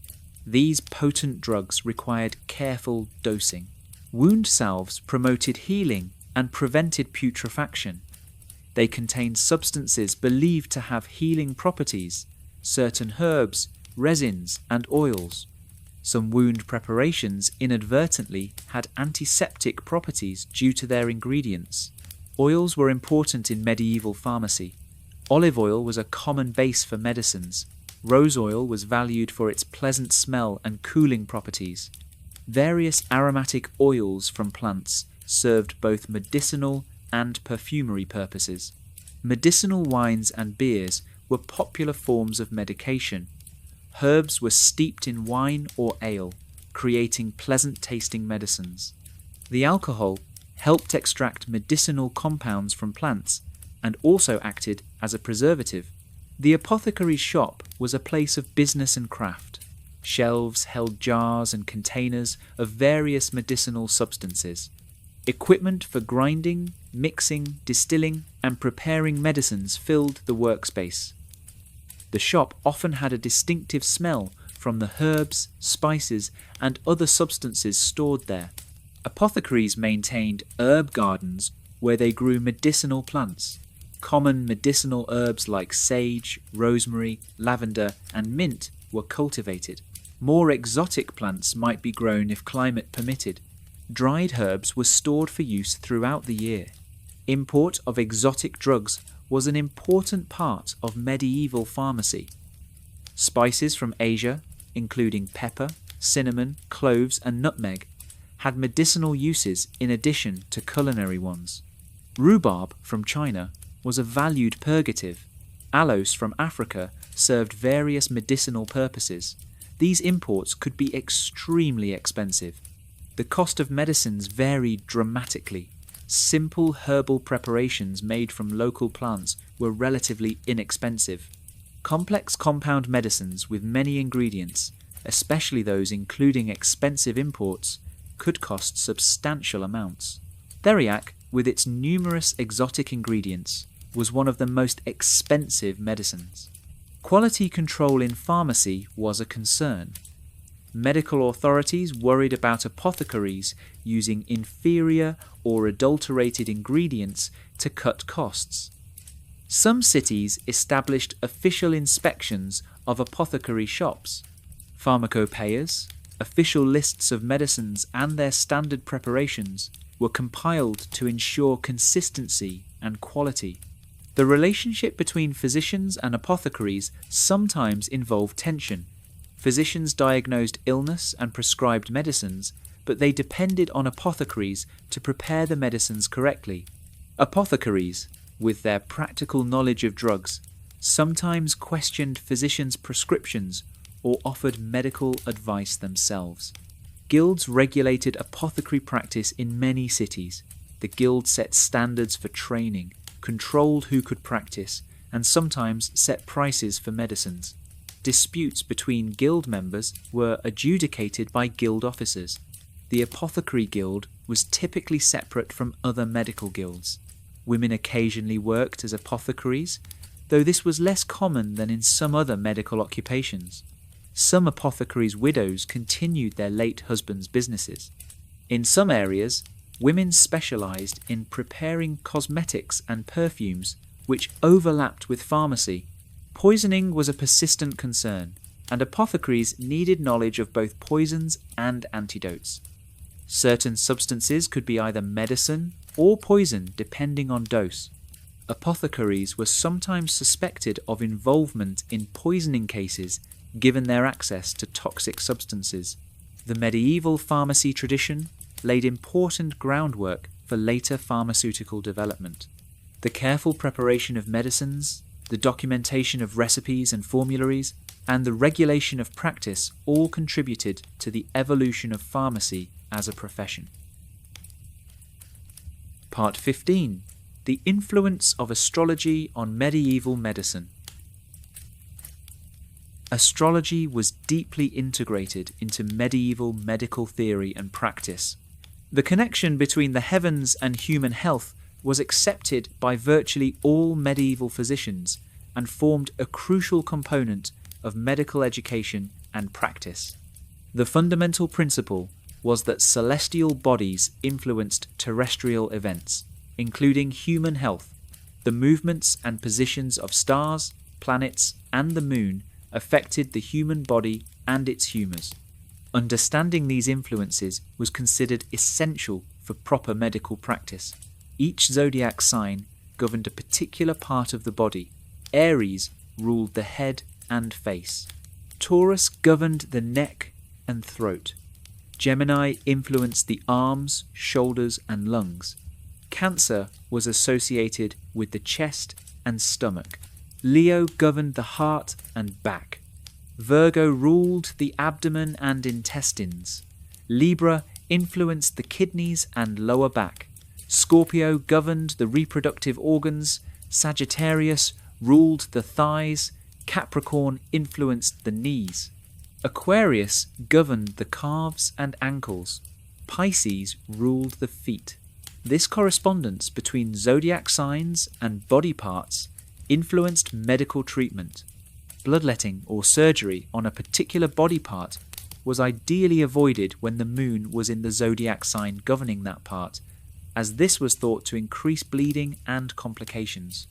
These potent drugs required careful dosing. Wound salves promoted healing and prevented putrefaction. They contained substances believed to have healing properties, certain herbs, resins, and oils. Some wound preparations inadvertently had antiseptic properties due to their ingredients. Oils were important in medieval pharmacy. Olive oil was a common base for medicines. Rose oil was valued for its pleasant smell and cooling properties. Various aromatic oils from plants served both medicinal and perfumery purposes. Medicinal wines and beers were popular forms of medication. Herbs were steeped in wine or ale, creating pleasant-tasting medicines. The alcohol helped extract medicinal compounds from plants and also acted as a preservative. The apothecary's shop was a place of business and craft. Shelves held jars and containers of various medicinal substances. Equipment for grinding, mixing, distilling, and preparing medicines filled the workspace. The shop often had a distinctive smell from the herbs, spices, and other substances stored there. Apothecaries maintained herb gardens where they grew medicinal plants. Common medicinal herbs like sage, rosemary, lavender, and mint were cultivated. More exotic plants might be grown if climate permitted. Dried herbs were stored for use throughout the year. Import of exotic drugs was an important part of medieval pharmacy. Spices from Asia, including pepper, cinnamon, cloves, and nutmeg, had medicinal uses in addition to culinary ones. Rhubarb from China was a valued purgative. Aloes from Africa served various medicinal purposes. These imports could be extremely expensive. The cost of medicines varied dramatically. Simple herbal preparations made from local plants were relatively inexpensive. Complex compound medicines with many ingredients, especially those including expensive imports, could cost substantial amounts. Theriac, with its numerous exotic ingredients, was one of the most expensive medicines. Quality control in pharmacy was a concern. Medical authorities worried about apothecaries using inferior or adulterated ingredients to cut costs. Some cities established official inspections of apothecary shops. Pharmacopoeias, official lists of medicines and their standard preparations, were compiled to ensure consistency and quality. The relationship between physicians and apothecaries sometimes involved tension. Physicians diagnosed illness and prescribed medicines, but they depended on apothecaries to prepare the medicines correctly. Apothecaries, with their practical knowledge of drugs, sometimes questioned physicians' prescriptions or offered medical advice themselves. Guilds regulated apothecary practice in many cities. The guild set standards for training, controlled who could practice, and sometimes set prices for medicines. Disputes between guild members were adjudicated by guild officers. The apothecary guild was typically separate from other medical guilds. Women occasionally worked as apothecaries, though this was less common than in some other medical occupations. Some apothecaries' widows continued their late husbands' businesses. In some areas, women specialized in preparing cosmetics and perfumes which overlapped with pharmacy. Poisoning was a persistent concern, and apothecaries needed knowledge of both poisons and antidotes. Certain substances could be either medicine or poison depending on dose. Apothecaries were sometimes suspected of involvement in poisoning cases given their access to toxic substances. The medieval pharmacy tradition laid important groundwork for later pharmaceutical development. The careful preparation of medicines, the documentation of recipes and formularies, and the regulation of practice all contributed to the evolution of pharmacy as a profession. Part 15. The influence of astrology on medieval medicine. Astrology was deeply integrated into medieval medical theory and practice. The connection between the heavens and human health was accepted by virtually all medieval physicians and formed a crucial component of medical education and practice. The fundamental principle was that celestial bodies influenced terrestrial events, including human health. The movements and positions of stars, planets, and the moon affected the human body and its humours. Understanding these influences was considered essential for proper medical practice. Each zodiac sign governed a particular part of the body. Aries ruled the head and face. Taurus governed the neck and throat. Gemini influenced the arms, shoulders, and lungs. Cancer was associated with the chest and stomach. Leo governed the heart and back. Virgo ruled the abdomen and intestines. Libra influenced the kidneys and lower back. Scorpio governed the reproductive organs. Sagittarius ruled the thighs. Capricorn influenced the knees. Aquarius governed the calves and ankles. Pisces ruled the feet. This correspondence between zodiac signs and body parts influenced medical treatment. Bloodletting or surgery on a particular body part was ideally avoided when the moon was in the zodiac sign governing that part, as this was thought to increase bleeding and complications.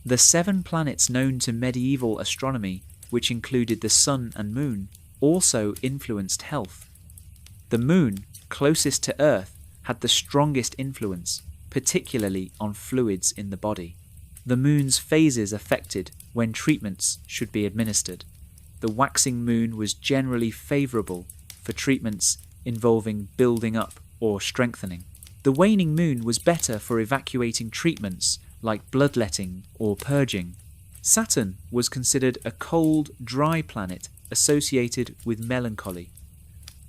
The 7 planets known to medieval astronomy, which included the sun and moon, also influenced health. The moon, closest to Earth, had the strongest influence, particularly on fluids in the body. The moon's phases affected when treatments should be administered. The waxing moon was generally favourable for treatments involving building up or strengthening. The waning moon was better for evacuating treatments like bloodletting or purging. Saturn was considered a cold, dry planet associated with melancholy.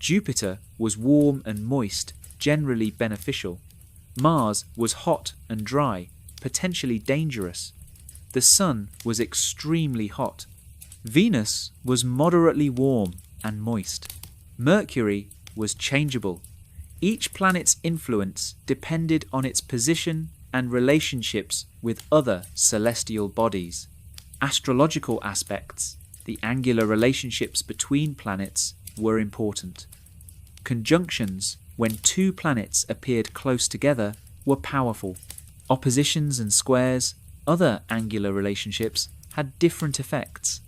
Jupiter was warm and moist, generally beneficial. Mars was hot and dry, potentially dangerous. The Sun was extremely hot. Venus was moderately warm and moist. Mercury was changeable. Each planet's influence depended on its position and relationships with other celestial bodies. Astrological aspects, the angular relationships between planets, were important. Conjunctions, when 2 planets appeared close together, were powerful. Oppositions and squares, other angular relationships, had different effects.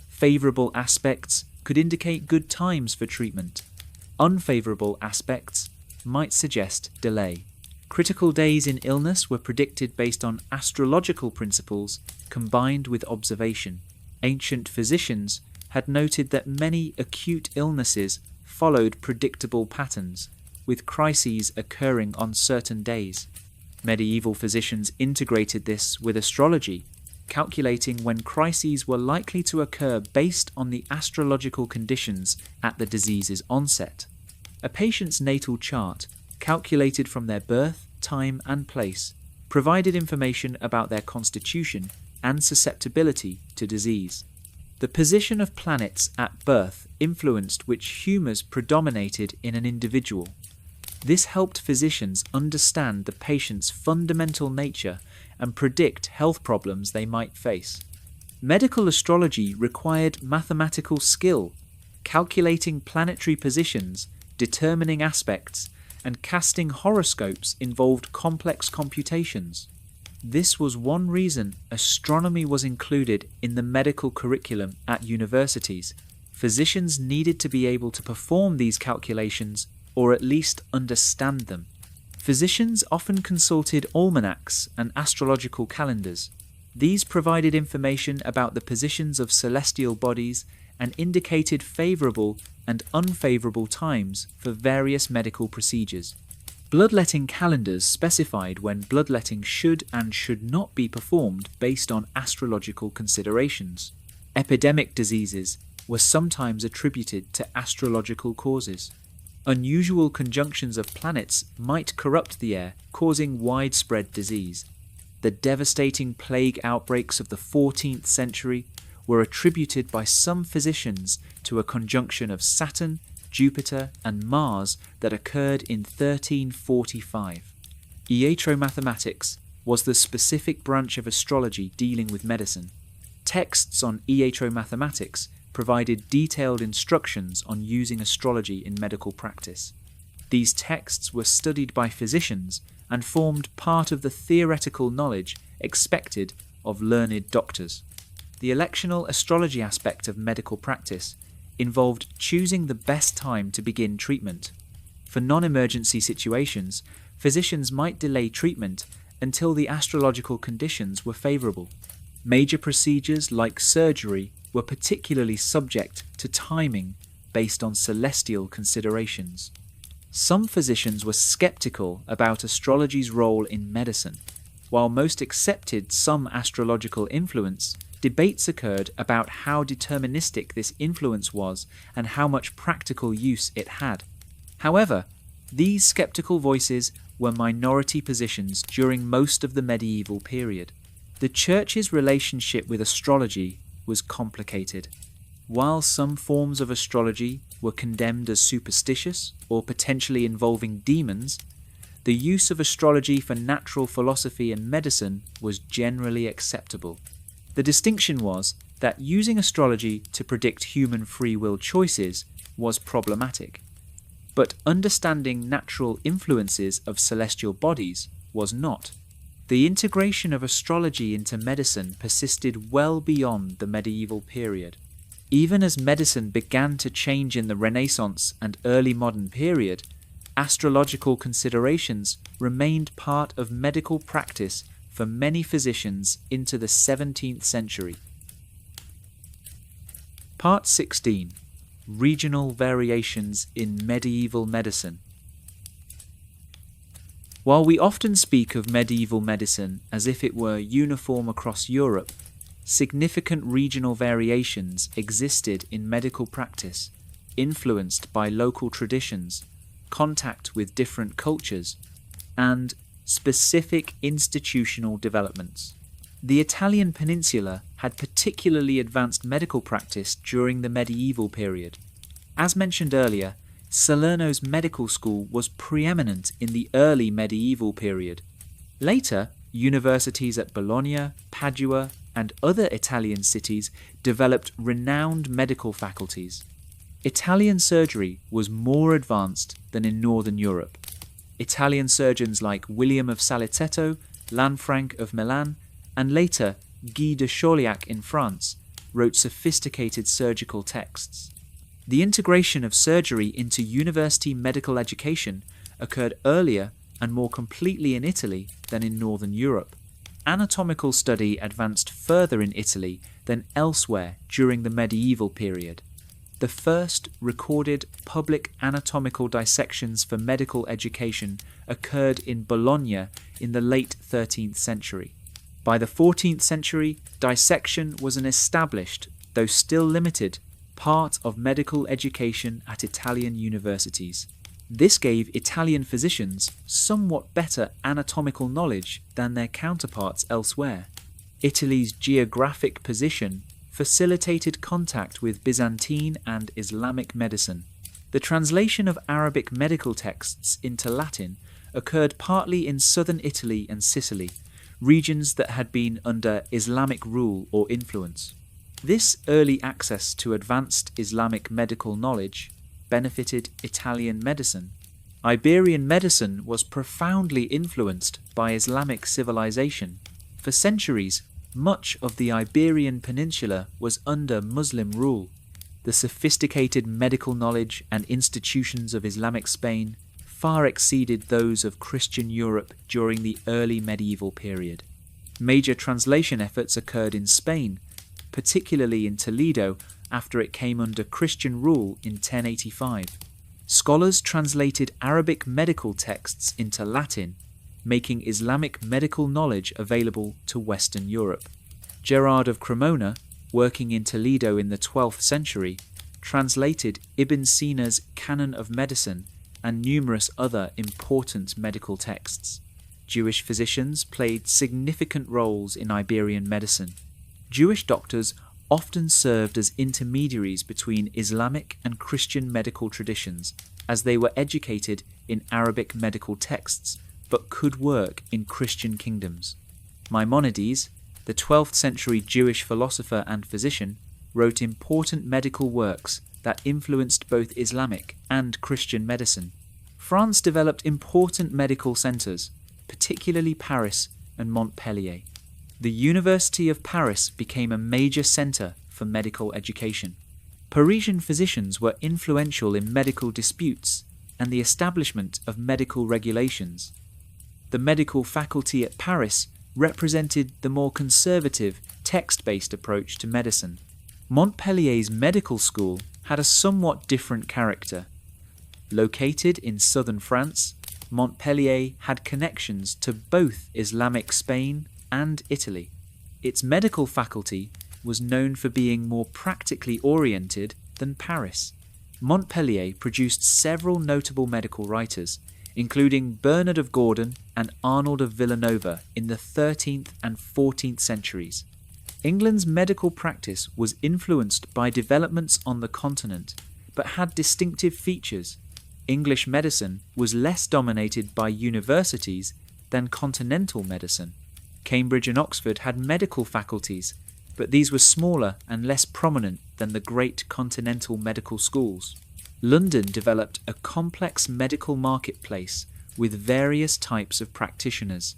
Favourable aspects could indicate good times for treatment. Unfavourable aspects might suggest delay. Critical days in illness were predicted based on astrological principles combined with observation. Ancient physicians had noted that many acute illnesses followed predictable patterns, with crises occurring on certain days. Medieval physicians integrated this with astrology, calculating when crises were likely to occur based on the astrological conditions at the disease's onset. A patient's natal chart, calculated from their birth, time, and place, provided information about their constitution and susceptibility to disease. The position of planets at birth influenced which humours predominated in an individual. This helped physicians understand the patient's fundamental nature and predict health problems they might face. Medical astrology required mathematical skill, calculating planetary positions, determining aspects, and casting horoscopes involved complex computations. This was one reason astronomy was included in the medical curriculum at universities. Physicians needed to be able to perform these calculations or at least understand them. Physicians often consulted almanacs and astrological calendars. These provided information about the positions of celestial bodies and indicated favourable and unfavourable times for various medical procedures. Bloodletting calendars specified when bloodletting should and should not be performed based on astrological considerations. Epidemic diseases were sometimes attributed to astrological causes. Unusual conjunctions of planets might corrupt the air, causing widespread disease. The devastating plague outbreaks of the 14th century were attributed by some physicians to a conjunction of Saturn, Jupiter, and Mars that occurred in 1345. Iatromathematics was the specific branch of astrology dealing with medicine. Texts on iatromathematics provided detailed instructions on using astrology in medical practice. These texts were studied by physicians and formed part of the theoretical knowledge expected of learned doctors. The electional astrology aspect of medical practice involved choosing the best time to begin treatment. For non-emergency situations, physicians might delay treatment until the astrological conditions were favourable. Major procedures like surgery were particularly subject to timing based on celestial considerations. Some physicians were skeptical about astrology's role in medicine. While most accepted some astrological influence, debates occurred about how deterministic this influence was and how much practical use it had. However, these skeptical voices were minority positions during most of the medieval period. The Church's relationship with astrology was complicated. While some forms of astrology were condemned as superstitious or potentially involving demons, the use of astrology for natural philosophy and medicine was generally acceptable. The distinction was that using astrology to predict human free will choices was problematic, but understanding natural influences of celestial bodies was not. The integration of astrology into medicine persisted well beyond the medieval period. Even as medicine began to change in the Renaissance and early modern period, astrological considerations remained part of medical practice for many physicians into the 17th century. Part 16. Regional Variations in Medieval Medicine. While we often speak of medieval medicine as if it were uniform across Europe, significant regional variations existed in medical practice, influenced by local traditions, contact with different cultures, and specific institutional developments. The Italian peninsula had particularly advanced medical practice during the medieval period. As mentioned earlier, Salerno's medical school was preeminent in the early medieval period. Later, universities at Bologna, Padua, and other Italian cities developed renowned medical faculties. Italian surgery was more advanced than in Northern Europe. Italian surgeons like William of Saliceto, Lanfranc of Milan, and later Guy de Chauliac in France wrote sophisticated surgical texts. The integration of surgery into university medical education occurred earlier and more completely in Italy than in Northern Europe. Anatomical study advanced further in Italy than elsewhere during the medieval period. The first recorded public anatomical dissections for medical education occurred in Bologna in the late 13th century. By the 14th century, dissection was an established, though still limited, part of medical education at Italian universities. This gave Italian physicians somewhat better anatomical knowledge than their counterparts elsewhere. Italy's geographic position facilitated contact with Byzantine and Islamic medicine. The translation of Arabic medical texts into Latin occurred partly in southern Italy and Sicily, regions that had been under Islamic rule or influence. This early access to advanced Islamic medical knowledge benefited Italian medicine. Iberian medicine was profoundly influenced by Islamic civilization. For centuries, much of the Iberian Peninsula was under Muslim rule. The sophisticated medical knowledge and institutions of Islamic Spain far exceeded those of Christian Europe during the early medieval period. Major translation efforts occurred in Spain, particularly in Toledo after it came under Christian rule in 1085. Scholars translated Arabic medical texts into Latin, making Islamic medical knowledge available to Western Europe. Gerard of Cremona, working in Toledo in the 12th century, translated Ibn Sina's Canon of Medicine and numerous other important medical texts. Jewish physicians played significant roles in Iberian medicine. Jewish doctors often served as intermediaries between Islamic and Christian medical traditions, as they were educated in Arabic medical texts but could work in Christian kingdoms. Maimonides, the 12th century Jewish philosopher and physician, wrote important medical works that influenced both Islamic and Christian medicine. France developed important medical centres, particularly Paris and Montpellier. The University of Paris became a major centre for medical education. Parisian physicians were influential in medical disputes and the establishment of medical regulations. The medical faculty at Paris represented the more conservative, text-based approach to medicine. Montpellier's medical school had a somewhat different character. Located in southern France, Montpellier had connections to both Islamic Spain and Italy. Its medical faculty was known for being more practically oriented than Paris. Montpellier produced several notable medical writers, including Bernard of Gordon and Arnold of Villanova in the 13th and 14th centuries. England's medical practice was influenced by developments on the continent, but had distinctive features. English medicine was less dominated by universities than continental medicine. Cambridge and Oxford had medical faculties, but these were smaller and less prominent than the great continental medical schools. London developed a complex medical marketplace with various types of practitioners.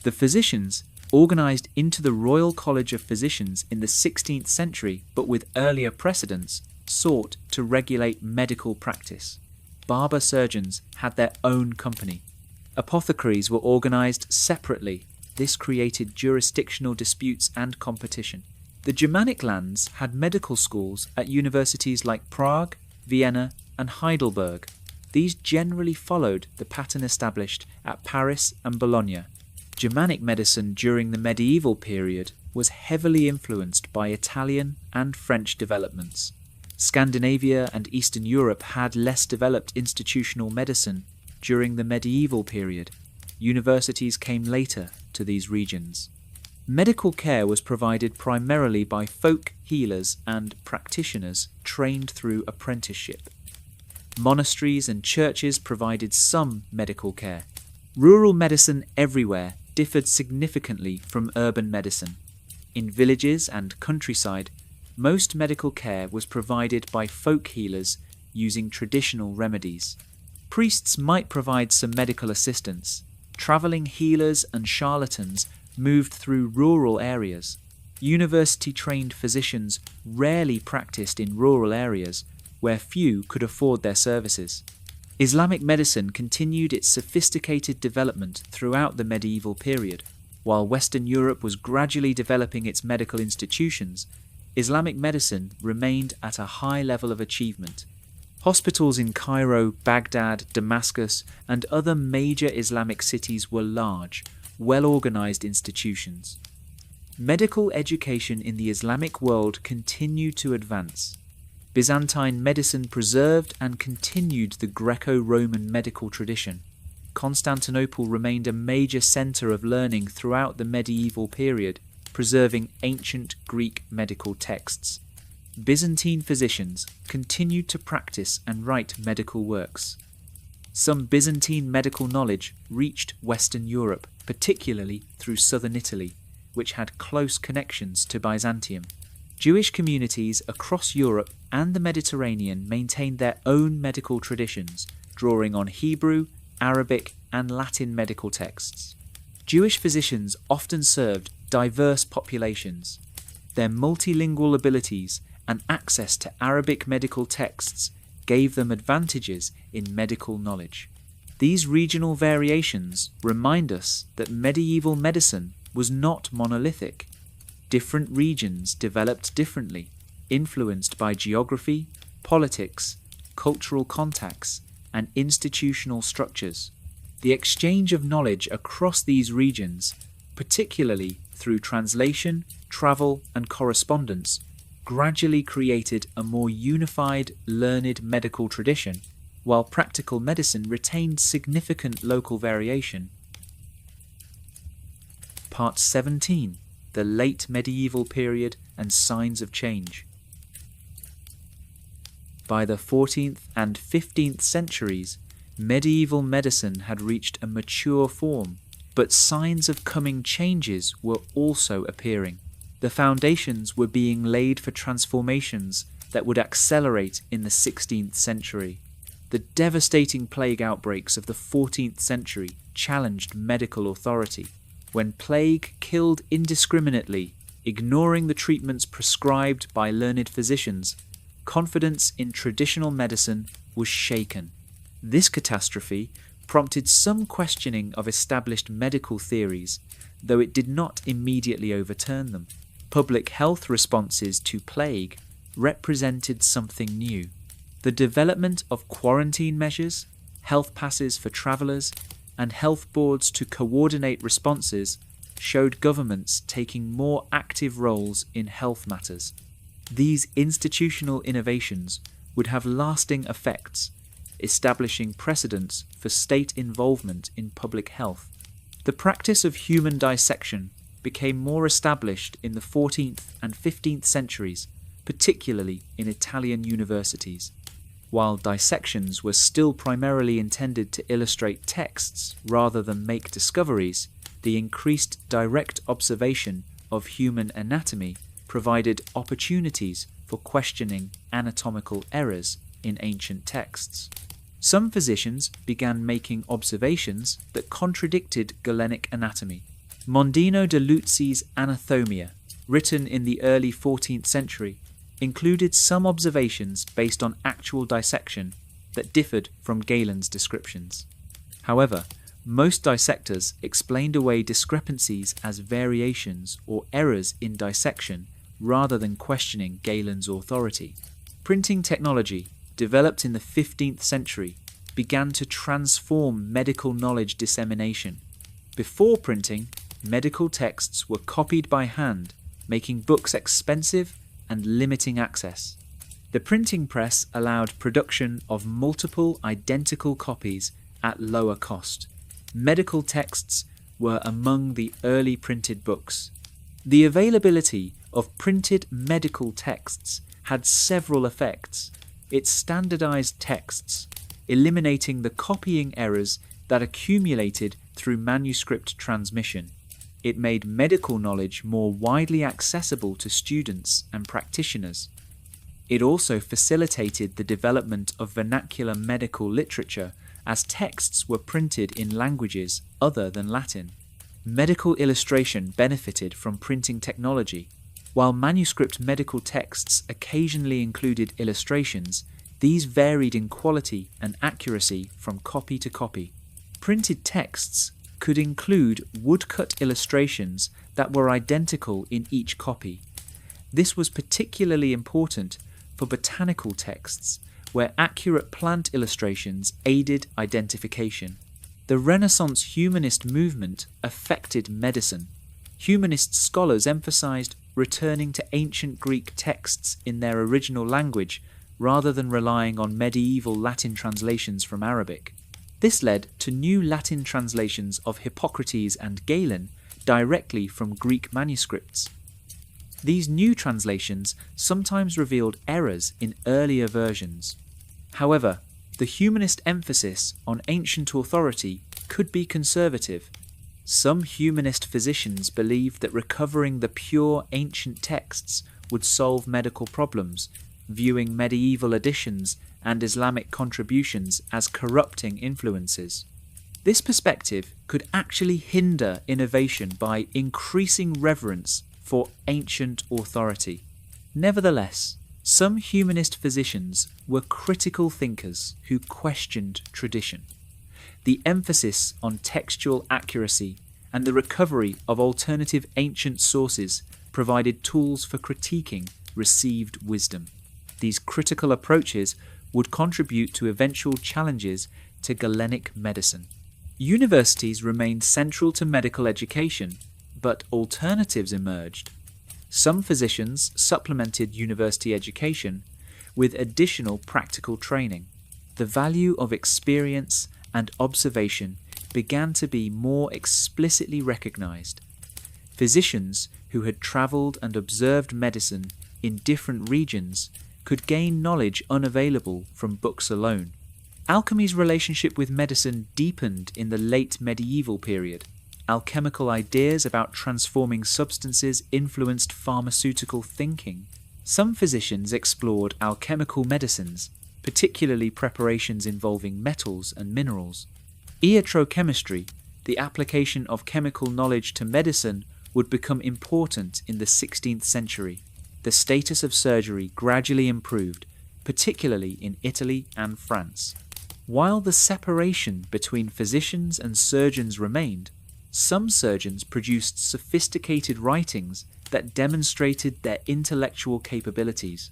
The physicians, organised into the Royal College of Physicians in the 16th century but with earlier precedents, sought to regulate medical practice. Barber-Surgeons had their own company. Apothecaries were organised separately. This created jurisdictional disputes and competition. The Germanic lands had medical schools at universities like Prague, Vienna, and Heidelberg. These generally followed the pattern established at Paris and Bologna. Germanic medicine during the medieval period was heavily influenced by Italian and French developments. Scandinavia and Eastern Europe had less developed institutional medicine during the medieval period. Universities came later to these regions. Medical care was provided primarily by folk healers and practitioners trained through apprenticeship. Monasteries and churches provided some medical care. Rural medicine everywhere differed significantly from urban medicine. In villages and countryside, most medical care was provided by folk healers using traditional remedies. Priests might provide some medical assistance. Travelling healers and charlatans moved through rural areas. University-trained physicians rarely practiced in rural areas where few could afford their services. Islamic medicine continued its sophisticated development throughout the medieval period. While Western Europe was gradually developing its medical institutions, Islamic medicine remained at a high level of achievement. Hospitals in Cairo, Baghdad, Damascus, and other major Islamic cities were large, well-organized institutions. Medical education in the Islamic world continued to advance. Byzantine medicine preserved and continued the Greco-Roman medical tradition. Constantinople remained a major center of learning throughout the medieval period, preserving ancient Greek medical texts. Byzantine physicians continued to practice and write medical works. Some Byzantine medical knowledge reached Western Europe, particularly through southern Italy, which had close connections to Byzantium. Jewish communities across Europe and the Mediterranean maintained their own medical traditions, drawing on Hebrew, Arabic, and Latin medical texts. Jewish physicians often served diverse populations. Their multilingual abilities and access to Arabic medical texts gave them advantages in medical knowledge. These regional variations remind us that medieval medicine was not monolithic. Different regions developed differently, influenced by geography, politics, cultural contacts, and institutional structures. The exchange of knowledge across these regions, particularly through translation, travel, and correspondence, gradually created a more unified, learned medical tradition, while practical medicine retained significant local variation. Part 17, The Late Medieval Period and Signs of Change. By the 14th and 15th centuries, medieval medicine had reached a mature form, but signs of coming changes were also appearing. The foundations were being laid for transformations that would accelerate in the 16th century. The devastating plague outbreaks of the 14th century challenged medical authority. When plague killed indiscriminately, ignoring the treatments prescribed by learned physicians, confidence in traditional medicine was shaken. This catastrophe prompted some questioning of established medical theories, though it did not immediately overturn them. Public health responses to plague represented something new. The development of quarantine measures, health passes for travellers, and health boards to coordinate responses showed governments taking more active roles in health matters. These institutional innovations would have lasting effects, establishing precedents for state involvement in public health. The practice of human dissection became more established in the 14th and 15th centuries, particularly in Italian universities. While dissections were still primarily intended to illustrate texts rather than make discoveries, the increased direct observation of human anatomy provided opportunities for questioning anatomical errors in ancient texts. Some physicians began making observations that contradicted Galenic anatomy. Mondino de Luzzi's Anatomia, written in the early 14th century, included some observations based on actual dissection that differed from Galen's descriptions. However, most dissectors explained away discrepancies as variations or errors in dissection rather than questioning Galen's authority. Printing technology, developed in the 15th century, began to transform medical knowledge dissemination. Before printing, medical texts were copied by hand, making books expensive and limiting access. The printing press allowed production of multiple identical copies at lower cost. Medical texts were among the early printed books. The availability of printed medical texts had several effects. It standardized texts, eliminating the copying errors that accumulated through manuscript transmission. It made medical knowledge more widely accessible to students and practitioners. It also facilitated the development of vernacular medical literature as texts were printed in languages other than Latin. Medical illustration benefited from printing technology. While manuscript medical texts occasionally included illustrations, these varied in quality and accuracy from copy to copy. Printed texts could include woodcut illustrations that were identical in each copy. This was particularly important for botanical texts, where accurate plant illustrations aided identification. The Renaissance humanist movement affected medicine. Humanist scholars emphasized returning to ancient Greek texts in their original language rather than relying on medieval Latin translations from Arabic. This led to new Latin translations of Hippocrates and Galen directly from Greek manuscripts. These new translations sometimes revealed errors in earlier versions. However, the humanist emphasis on ancient authority could be conservative. Some humanist physicians believed that recovering the pure ancient texts would solve medical problems, viewing medieval additions and Islamic contributions as corrupting influences. This perspective could actually hinder innovation by increasing reverence for ancient authority. Nevertheless, some humanist physicians were critical thinkers who questioned tradition. The emphasis on textual accuracy and the recovery of alternative ancient sources provided tools for critiquing received wisdom. These critical approaches would contribute to eventual challenges to Galenic medicine. Universities remained central to medical education, but alternatives emerged. Some physicians supplemented university education with additional practical training. The value of experience and observation began to be more explicitly recognized. Physicians who had travelled and observed medicine in different regions could gain knowledge unavailable from books alone. Alchemy's relationship with medicine deepened in the late medieval period. Alchemical ideas about transforming substances influenced pharmaceutical thinking. Some physicians explored alchemical medicines, particularly preparations involving metals and minerals. Iatrochemistry, the application of chemical knowledge to medicine, would become important in the 16th century. The status of surgery gradually improved, particularly in Italy and France. While the separation between physicians and surgeons remained, some surgeons produced sophisticated writings that demonstrated their intellectual capabilities.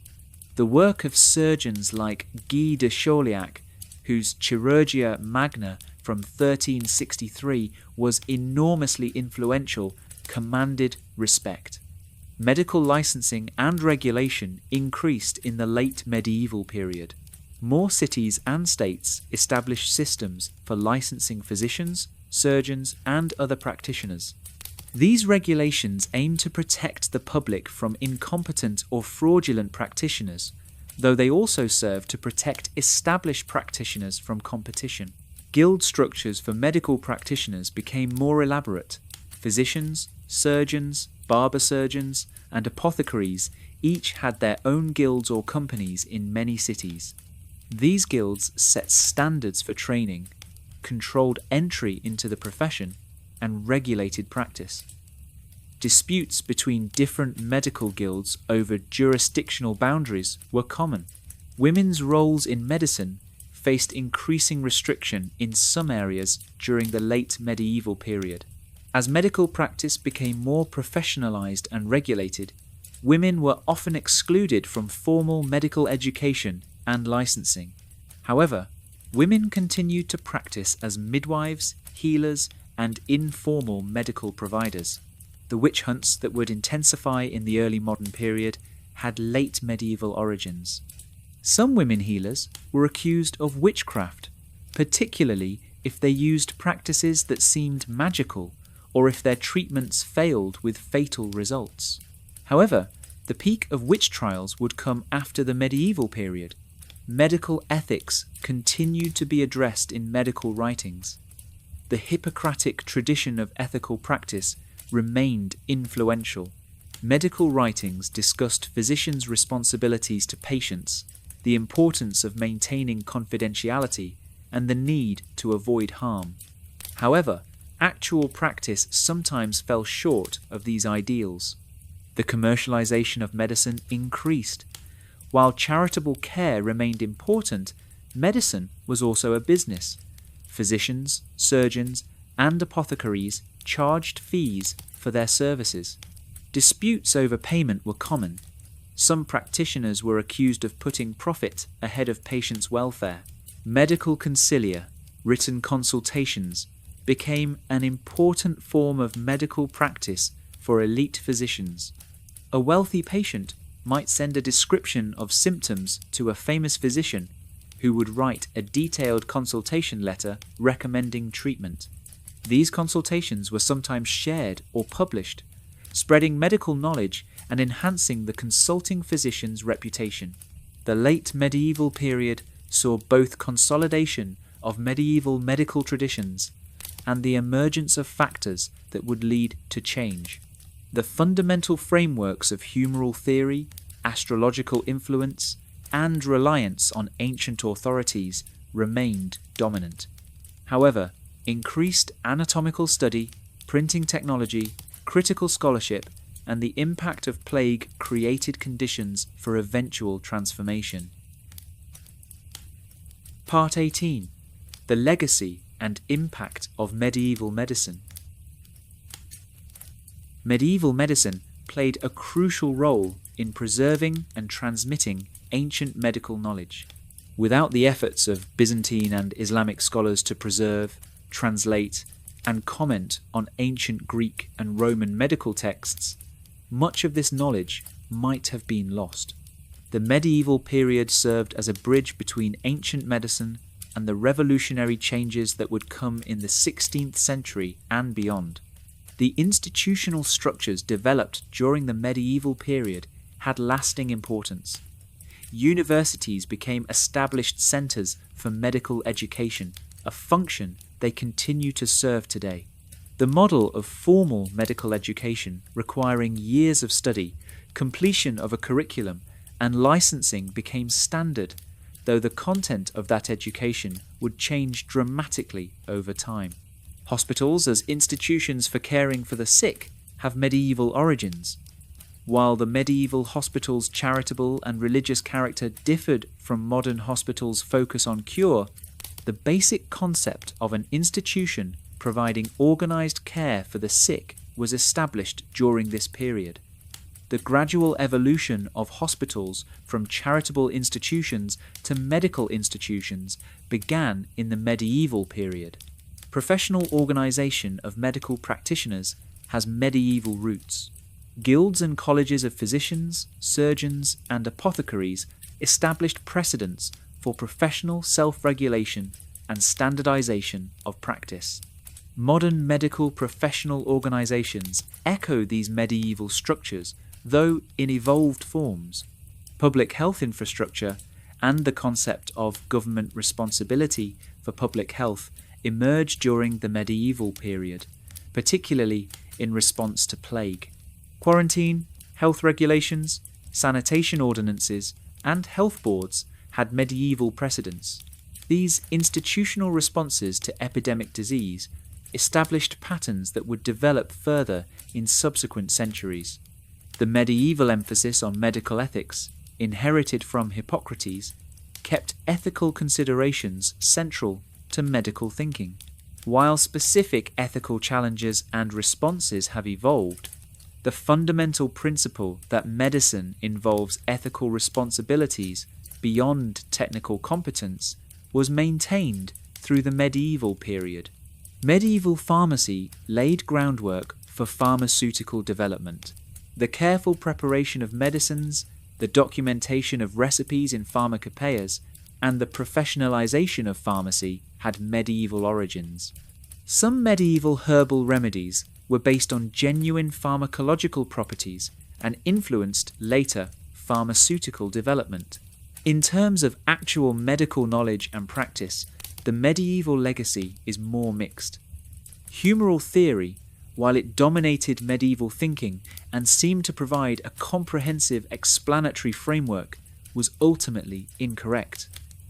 The work of surgeons like Guy de Chauliac, whose Chirurgia Magna from 1363 was enormously influential, commanded respect. Medical licensing and regulation increased in the late medieval period. More cities and states established systems for licensing physicians, surgeons, and other practitioners. These regulations aim to protect the public from incompetent or fraudulent practitioners, though they also serve to protect established practitioners from competition. Guild structures for medical practitioners became more elaborate. Physicians, surgeons, barber-surgeons, and apothecaries each had their own guilds or companies in many cities. These guilds set standards for training, controlled entry into the profession, and regulated practice. Disputes between different medical guilds over jurisdictional boundaries were common. Women's roles in medicine faced increasing restriction in some areas during the late medieval period. As medical practice became more professionalized and regulated, women were often excluded from formal medical education and licensing. However, women continued to practice as midwives, healers, and informal medical providers. The witch hunts that would intensify in the early modern period had late medieval origins. Some women healers were accused of witchcraft, particularly if they used practices that seemed magical or if their treatments failed with fatal results. However, the peak of witch trials would come after the medieval period. Medical ethics continued to be addressed in medical writings. The Hippocratic tradition of ethical practice remained influential. Medical writings discussed physicians' responsibilities to patients, the importance of maintaining confidentiality, and the need to avoid harm. However, actual practice sometimes fell short of these ideals. The commercialization of medicine increased. While charitable care remained important, medicine was also a business. Physicians, surgeons, and apothecaries charged fees for their services. Disputes over payment were common. Some practitioners were accused of putting profit ahead of patients' welfare. Medical consilia, written consultations, became an important form of medical practice for elite physicians. A wealthy patient might send a description of symptoms to a famous physician who would write a detailed consultation letter recommending treatment. These consultations were sometimes shared or published, spreading medical knowledge and enhancing the consulting physician's reputation. The late medieval period saw both consolidation of medieval medical traditions and the emergence of factors that would lead to change. The fundamental frameworks of humoral theory, astrological influence, and reliance on ancient authorities remained dominant. However, increased anatomical study, printing technology, critical scholarship, and the impact of plague created conditions for eventual transformation. Part 18. The legacy and impact of medieval medicine. Medieval medicine played a crucial role in preserving and transmitting ancient medical knowledge. Without the efforts of Byzantine and Islamic scholars to preserve, translate, and comment on ancient Greek and Roman medical texts, much of this knowledge might have been lost. The medieval period served as a bridge between ancient medicine and the revolutionary changes that would come in the 16th century and beyond. The institutional structures developed during the medieval period had lasting importance. Universities became established centres for medical education, a function they continue to serve today. The model of formal medical education requiring years of study, completion of a curriculum, and licensing became standard, though the content of that education would change dramatically over time. Hospitals as institutions for caring for the sick have medieval origins. While the medieval hospital's charitable and religious character differed from modern hospitals' focus on cure, the basic concept of an institution providing organised care for the sick was established during this period. The gradual evolution of hospitals from charitable institutions to medical institutions began in the medieval period. Professional organisation of medical practitioners has medieval roots. Guilds and colleges of physicians, surgeons, and apothecaries established precedents for professional self-regulation and standardization of practice. Modern medical professional organizations echo these medieval structures, though in evolved forms. Public health infrastructure and the concept of government responsibility for public health emerged during the medieval period, particularly in response to plague. Quarantine, health regulations, sanitation ordinances, and health boards had medieval precedents. These institutional responses to epidemic disease established patterns that would develop further in subsequent centuries. The medieval emphasis on medical ethics, inherited from Hippocrates, kept ethical considerations central to medical thinking. While specific ethical challenges and responses have evolved, the fundamental principle that medicine involves ethical responsibilities beyond technical competence was maintained through the medieval period. Medieval pharmacy laid groundwork for pharmaceutical development. The careful preparation of medicines, the documentation of recipes in pharmacopoeias, and the professionalization of pharmacy had medieval origins. Some medieval herbal remedies were based on genuine pharmacological properties and influenced later pharmaceutical development. In terms of actual medical knowledge and practice, the medieval legacy is more mixed. Humoral theory, while it dominated medieval thinking and seemed to provide a comprehensive explanatory framework, was ultimately incorrect.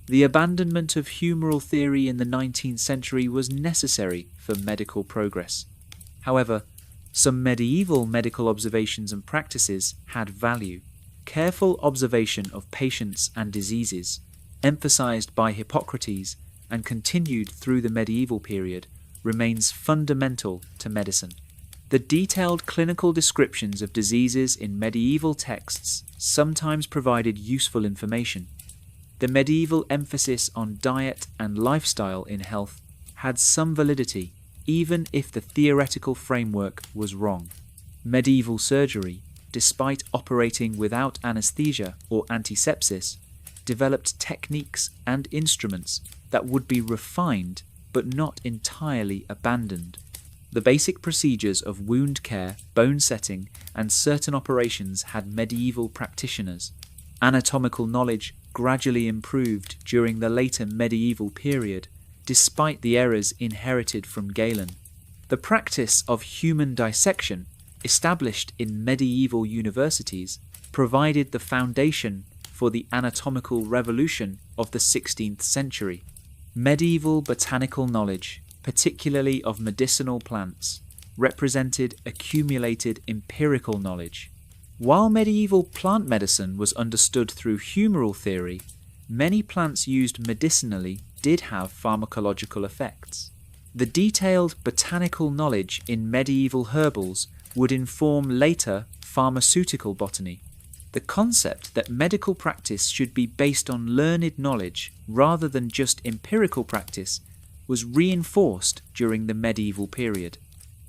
The abandonment of humoral theory in the 19th century was necessary for medical progress. However, some medieval medical observations and practices had value. Careful observation of patients and diseases, emphasized by Hippocrates and continued through the medieval period, remains fundamental to medicine. The detailed clinical descriptions of diseases in medieval texts sometimes provided useful information. The medieval emphasis on diet and lifestyle in health had some validity, even if the theoretical framework was wrong. Medieval surgery, despite operating without anesthesia or antisepsis, developed techniques and instruments that would be refined but not entirely abandoned. The basic procedures of wound care, bone setting, and certain operations had medieval practitioners. Anatomical knowledge gradually improved during the later medieval period, despite the errors inherited from Galen. The practice of human dissection, established in medieval universities, provided the foundation for the anatomical revolution of the 16th century. Medieval botanical knowledge, particularly of medicinal plants, represented accumulated empirical knowledge. While medieval plant medicine was understood through humoral theory, many plants used medicinally did have pharmacological effects. The detailed botanical knowledge in medieval herbals would inform later pharmaceutical botany. The concept that medical practice should be based on learned knowledge rather than just empirical practice was reinforced during the medieval period.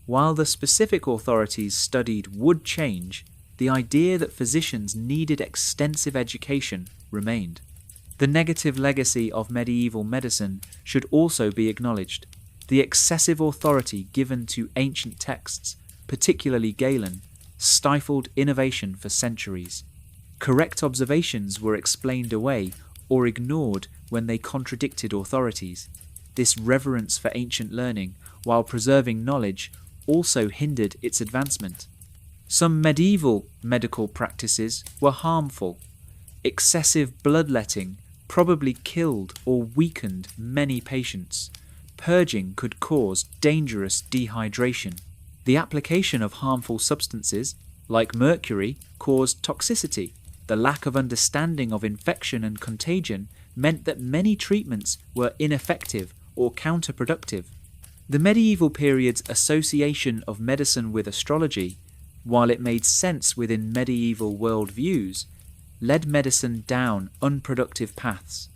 While the specific authorities studied would change, the idea that physicians needed extensive education remained. The negative legacy of medieval medicine should also be acknowledged. The excessive authority given to ancient texts particularly Galen, stifled innovation for centuries. Correct observations were explained away or ignored when they contradicted authorities. This reverence for ancient learning, while preserving knowledge, also hindered its advancement. Some medieval medical practices were harmful. Excessive bloodletting probably killed or weakened many patients. Purging could cause dangerous dehydration. The application of harmful substances, like mercury, caused toxicity. The lack of understanding of infection and contagion meant that many treatments were ineffective or counterproductive. The medieval period's association of medicine with astrology, while it made sense within medieval worldviews, led medicine down unproductive paths.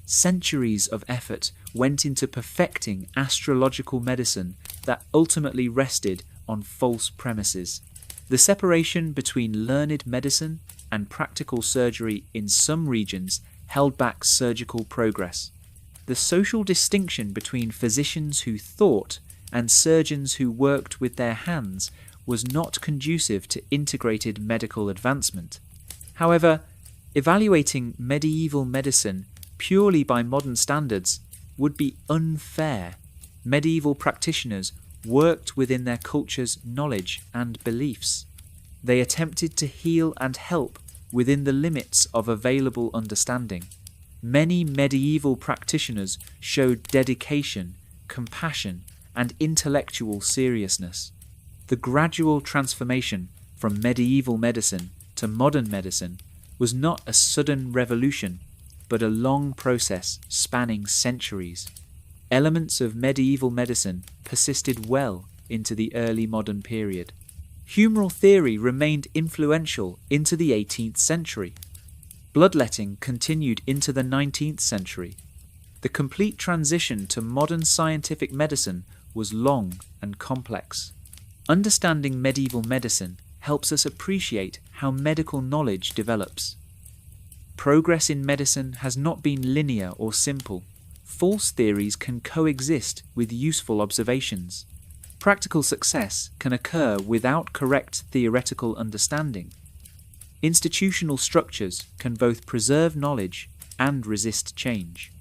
Centuries of effort went into perfecting astrological medicine that ultimately rested on false premises. The separation between learned medicine and practical surgery in some regions held back surgical progress. The social distinction between physicians who thought and surgeons who worked with their hands was not conducive to integrated medical advancement. However, evaluating medieval medicine purely by modern standards would be unfair. Medieval practitioners worked within their culture's knowledge and beliefs. They attempted to heal and help within the limits of available understanding. Many medieval practitioners showed dedication, compassion, and intellectual seriousness. The gradual transformation from medieval medicine to modern medicine was not a sudden revolution, but a long process spanning centuries. Elements of medieval medicine persisted well into the early modern period. Humoral theory remained influential into the 18th century. Bloodletting continued into the 19th century. The complete transition to modern scientific medicine was long and complex. Understanding medieval medicine helps us appreciate how medical knowledge develops. Progress in medicine has not been linear or simple. False theories can coexist with useful observations. Practical success can occur without correct theoretical understanding. Institutional structures can both preserve knowledge and resist change.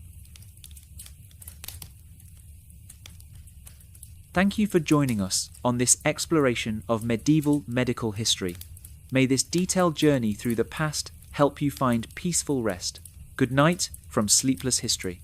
Thank you for joining us on this exploration of medieval medical history. May this detailed journey through the past help you find peaceful rest. Good night from Sleepless History.